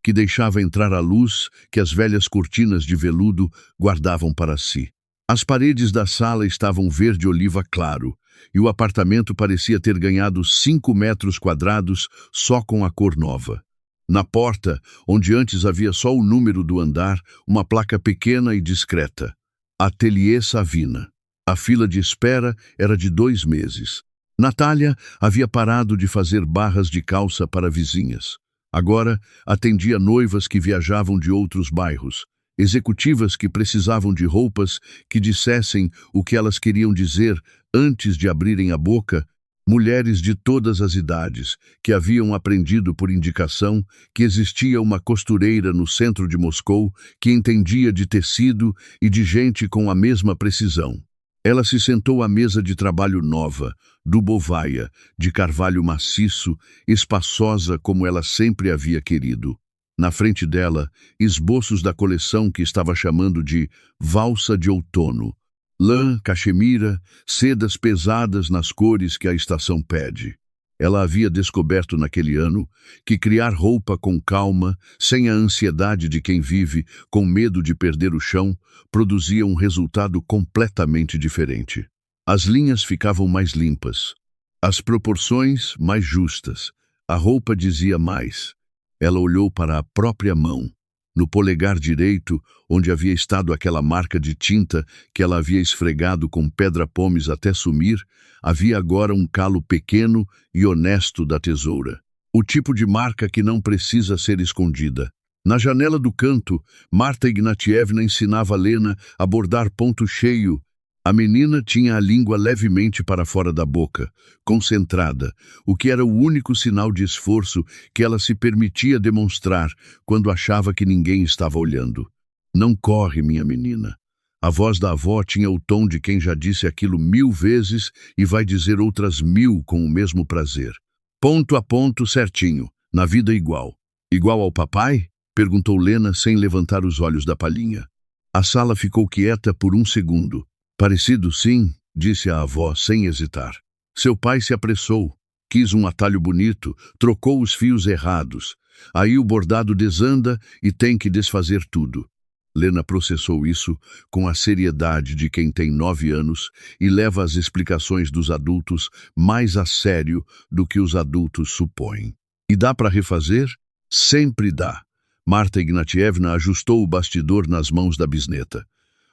Speaker 1: que deixava entrar a luz que as velhas cortinas de veludo guardavam para si. As paredes da sala estavam verde-oliva claro, e o apartamento parecia ter ganhado 5 metros quadrados só com a cor nova. Na porta, onde antes havia só o número do andar, uma placa pequena e discreta. Ateliê Savina. A fila de espera era de 2 meses. Natália havia parado de fazer barras de calça para vizinhas. Agora atendia noivas que viajavam de outros bairros, executivas que precisavam de roupas que dissessem o que elas queriam dizer antes de abrirem a boca, mulheres de todas as idades que haviam aprendido por indicação que existia uma costureira no centro de Moscou que entendia de tecido e de gente com a mesma precisão. Ela se sentou à mesa de trabalho nova, dubovaia, de carvalho maciço, espaçosa como ela sempre havia querido. Na frente dela, esboços da coleção que estava chamando de valsa de outono. Lã, cachemira, sedas pesadas nas cores que a estação pede. Ela havia descoberto naquele ano que criar roupa com calma, sem a ansiedade de quem vive, com medo de perder o chão, produzia um resultado completamente diferente. As linhas ficavam mais limpas, as proporções mais justas, a roupa dizia mais. Ela olhou para a própria mão. No polegar direito, onde havia estado aquela marca de tinta que ela havia esfregado com pedra-pomes até sumir, havia agora um calo pequeno e honesto da tesoura. O tipo de marca que não precisa ser escondida. Na janela do canto, Marta Ignatievna ensinava Lena a bordar ponto cheio. A menina tinha a língua levemente para fora da boca, concentrada, o que era o único sinal de esforço que ela se permitia demonstrar quando achava que ninguém estava olhando. Não corre, minha menina. A voz da avó tinha o tom de quem já disse aquilo 1000 vezes e vai dizer outras 1000 com o mesmo prazer. Ponto a ponto certinho, na vida igual. Igual ao papai? Perguntou Lena sem levantar os olhos da palhinha. A sala ficou quieta por 1 segundo. Parecido sim, disse a avó sem hesitar. Seu pai se apressou, quis um atalho bonito, trocou os fios errados. Aí o bordado desanda e tem que desfazer tudo. Lena processou isso com a seriedade de quem tem 9 anos e leva as explicações dos adultos mais a sério do que os adultos supõem. E dá para refazer? Sempre dá. Marta Ignatievna ajustou o bastidor nas mãos da bisneta.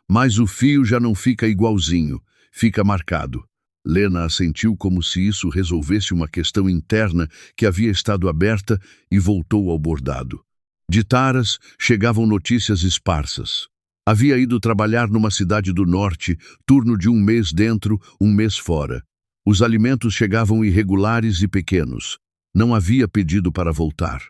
Speaker 1: Mas o fio já não fica igualzinho, fica marcado. Lena assentiu como se isso resolvesse uma questão interna que havia estado aberta e voltou ao bordado. De Taras chegavam notícias esparsas. Havia ido trabalhar numa cidade do norte, turno de 1 mês dentro, 1 mês fora. Os alimentos chegavam irregulares e pequenos. Não havia pedido para voltar.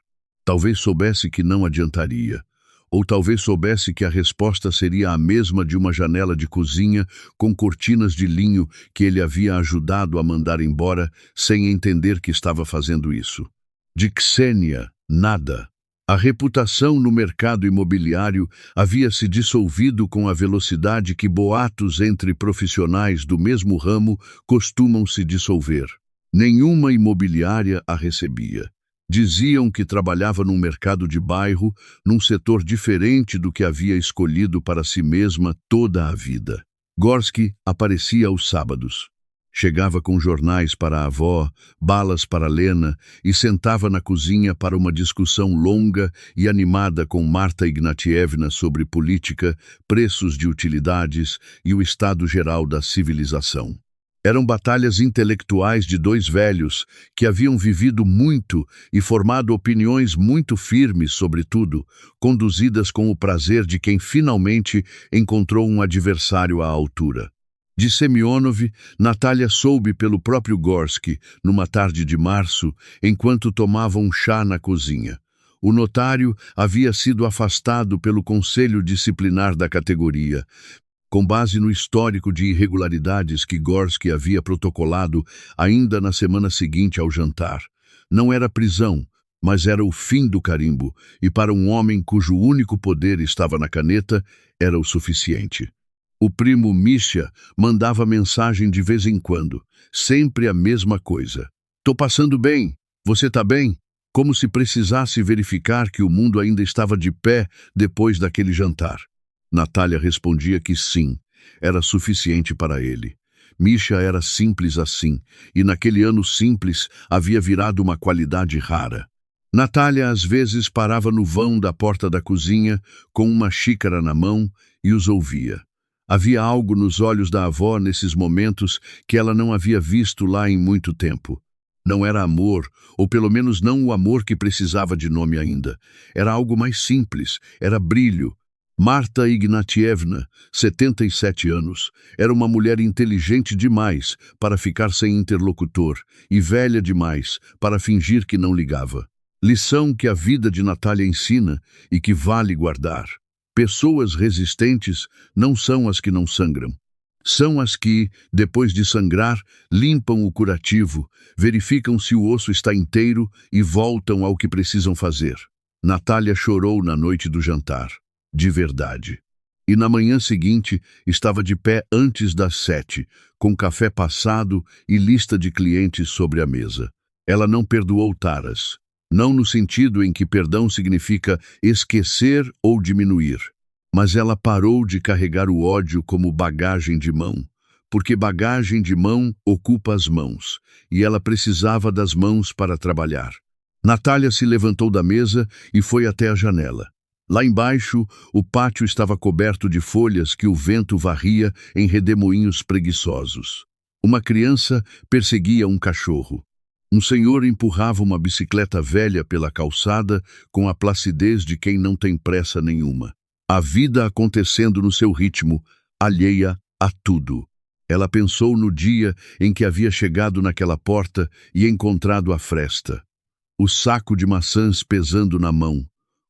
Speaker 1: Talvez soubesse que não adiantaria. Ou talvez soubesse que a resposta seria a mesma de uma janela de cozinha com cortinas de linho que ele havia ajudado a mandar embora sem entender que estava fazendo isso. De Ksenia, nada. A reputação no mercado imobiliário havia se dissolvido com a velocidade que boatos entre profissionais do mesmo ramo costumam se dissolver. Nenhuma imobiliária a recebia. Diziam que trabalhava num mercado de bairro, num setor diferente do que havia escolhido para si mesma toda a vida. Gorski aparecia aos sábados. Chegava com jornais para a avó, balas para Lena e sentava na cozinha para uma discussão longa e animada com Marta Ignatievna sobre política, preços de utilidades e o estado geral da civilização. Eram batalhas intelectuais de dois velhos que haviam vivido muito e formado opiniões muito firmes sobre tudo, conduzidas com o prazer de quem finalmente encontrou um adversário à altura. De Semyonov, Natalia soube pelo próprio Gorski, numa tarde de março, enquanto tomava um chá na cozinha. O notário havia sido afastado pelo conselho disciplinar da categoria, com base no histórico de irregularidades que Gorski havia protocolado ainda na semana seguinte ao jantar. Não era prisão, mas era o fim do carimbo, e para um homem cujo único poder estava na caneta, era o suficiente. O primo Misha mandava mensagem de vez em quando, sempre a mesma coisa. "Tô passando bem, você tá bem?" Como se precisasse verificar que o mundo ainda estava de pé depois daquele jantar. Natalia respondia que sim, era suficiente para ele. Misha era simples assim, e naquele ano simples havia virado uma qualidade rara. Natalia às vezes parava no vão da porta da cozinha, com uma xícara na mão, e os ouvia. Havia algo nos olhos da avó nesses momentos que ela não havia visto lá em muito tempo. Não era amor, ou pelo menos não o amor que precisava de nome ainda. Era algo mais simples, era brilho. Marta Ignatievna, 77 anos, era uma mulher inteligente demais para ficar sem interlocutor e velha demais para fingir que não ligava. Lição que a vida de Natalia ensina e que vale guardar. Pessoas resistentes não são as que não sangram. São as que, depois de sangrar, limpam o curativo, verificam se o osso está inteiro e voltam ao que precisam fazer. Natalia chorou na noite do jantar. De verdade. E na manhã seguinte estava de pé antes das 7, com café passado e lista de clientes sobre a mesa. Ela não perdoou Taras. Não no sentido em que perdão significa esquecer ou diminuir. Mas ela parou de carregar o ódio como bagagem de mão. Porque bagagem de mão ocupa as mãos, e ela precisava das mãos para trabalhar. Natalia se levantou da mesa e foi até a janela. Lá embaixo, o pátio estava coberto de folhas que o vento varria em redemoinhos preguiçosos. Uma criança perseguia um cachorro. Um senhor empurrava uma bicicleta velha pela calçada com a placidez de quem não tem pressa nenhuma. A vida acontecendo no seu ritmo, alheia a tudo. Ela pensou no dia em que havia chegado naquela porta e encontrado a fresta. O saco de maçãs pesando na mão.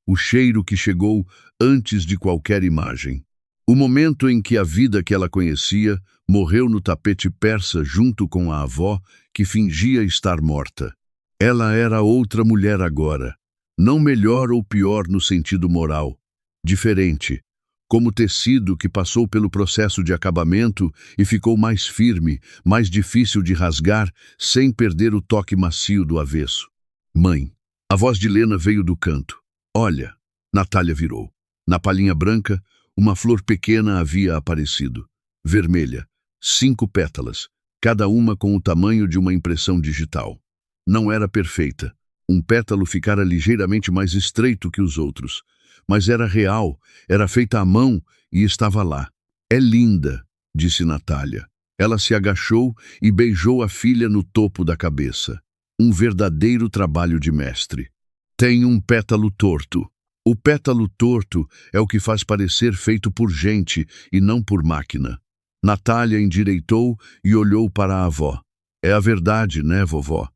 Speaker 1: O cheiro que chegou antes de qualquer imagem. O momento em que a vida que ela conhecia morreu no tapete persa junto com a avó, que fingia estar morta. Ela era outra mulher agora. Não melhor ou pior no sentido moral. Diferente. Como tecido que passou pelo processo de acabamento e ficou mais firme, mais difícil de rasgar, sem perder o toque macio do avesso. "Mãe." A voz de Lena veio do canto. "Olha." Natalia virou. Na palhinha branca, uma flor pequena havia aparecido. Vermelha. 5 pétalas, cada uma com o tamanho de uma impressão digital. Não era perfeita. Um pétalo ficara ligeiramente mais estreito que os outros. Mas era real, era feita à mão e estava lá. "É linda", disse Natalia. Ela se agachou e beijou a filha no topo da cabeça. Um verdadeiro trabalho de mestre. "Tem um pétalo torto." O pétalo torto é o que faz parecer feito por gente e não por máquina. Natalia endireitou e olhou para a avó. "É a verdade, né, vovó?"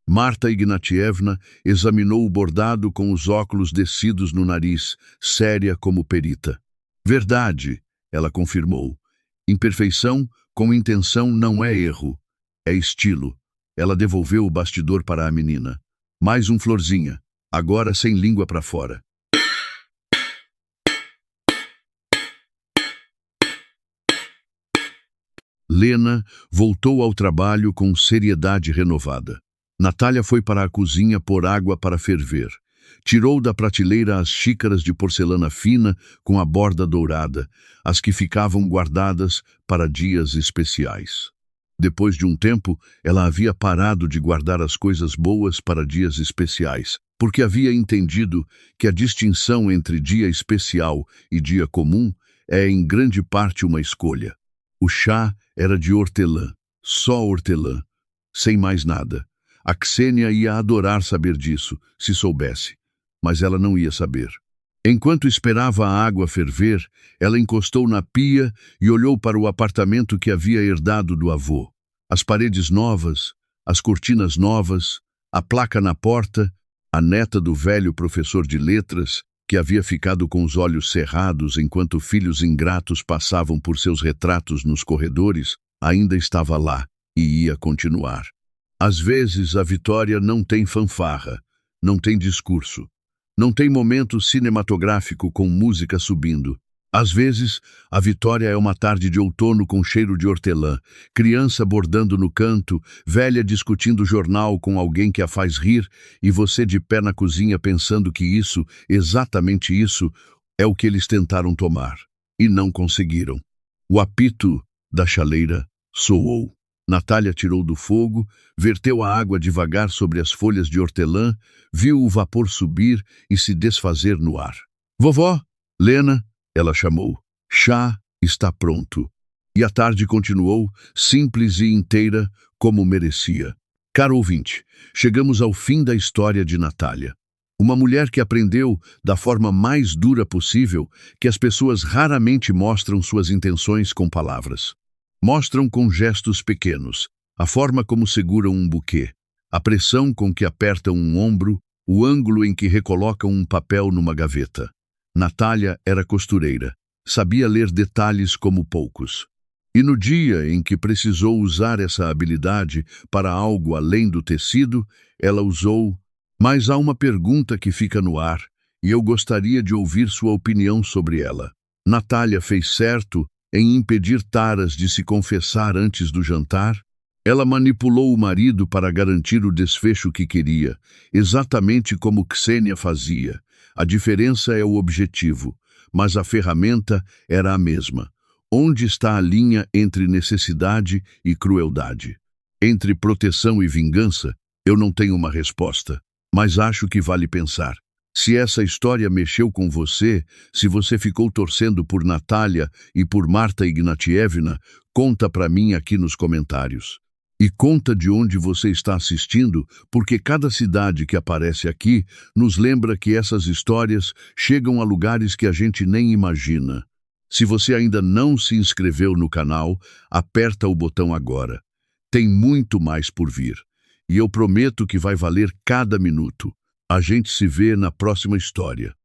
Speaker 1: Marta Ignatievna examinou o bordado com os óculos descidos no nariz, séria como perita. Verdade, ela confirmou. Imperfeição com intenção não é erro, é estilo. Ela devolveu o bastidor para a menina. Mais um florzinha, agora sem língua para fora. Lena voltou ao trabalho com seriedade renovada. Natália foi para a cozinha pôr água para ferver. Tirou da prateleira as xícaras de porcelana fina com a borda dourada, as que ficavam guardadas para dias especiais. Depois de um tempo, ela havia parado de guardar as coisas boas para dias especiais, porque havia entendido que a distinção entre dia especial e dia comum é em grande parte uma escolha. O chá era de hortelã, só hortelã, sem mais nada. A Ksenia ia adorar saber disso, se soubesse, mas ela não ia saber. Enquanto esperava a água ferver, ela encostou na pia e olhou para o apartamento que havia herdado do avô. As paredes novas, as cortinas novas, a placa na porta, a neta do velho professor de letras, que havia ficado com os olhos cerrados enquanto filhos ingratos passavam por seus retratos nos corredores, ainda estava lá e ia continuar. Às vezes a vitória não tem fanfarra, não tem discurso, não tem momento cinematográfico com música subindo. Às vezes, a vitória é uma tarde de outono com cheiro de hortelã, criança bordando no canto, velha discutindo jornal com alguém que a faz rir e você de pé na cozinha pensando que isso, exatamente isso, é o que eles tentaram tomar. E não conseguiram. O apito da chaleira soou. Natália tirou do fogo, verteu a água devagar sobre as folhas de hortelã, viu o vapor subir e se desfazer no ar. Vovó, Lena, ela chamou. Chá está pronto. E a tarde continuou, simples e inteira, como merecia. Caro ouvinte, chegamos ao fim da história de Natália. Uma mulher que aprendeu, da forma mais dura possível, que as pessoas raramente mostram suas intenções com palavras. Mostram com gestos pequenos, a forma como seguram um buquê, a pressão com que apertam um ombro, o ângulo em que recolocam um papel numa gaveta. Natália era costureira, sabia ler detalhes como poucos. E no dia em que precisou usar essa habilidade para algo além do tecido, ela usou. Mas há uma pergunta que fica no ar, e eu gostaria de ouvir sua opinião sobre ela. Natália fez certo em impedir Taras de se confessar antes do jantar? Ela manipulou o marido para garantir o desfecho que queria, exatamente como Ksenia fazia. A diferença é o objetivo, mas a ferramenta era a mesma. Onde está a linha entre necessidade e crueldade? Entre proteção e vingança? Eu não tenho uma resposta, mas acho que vale pensar. Se essa história mexeu com você, se você ficou torcendo por Natália e por Marta Ignatievna, conta para mim aqui nos comentários. E conta de onde você está assistindo, porque cada cidade que aparece aqui nos lembra que essas histórias chegam a lugares que a gente nem imagina. Se você ainda não se inscreveu no canal, aperta o botão agora. Tem muito mais por vir. E eu prometo que vai valer cada minuto. A gente se vê na próxima história.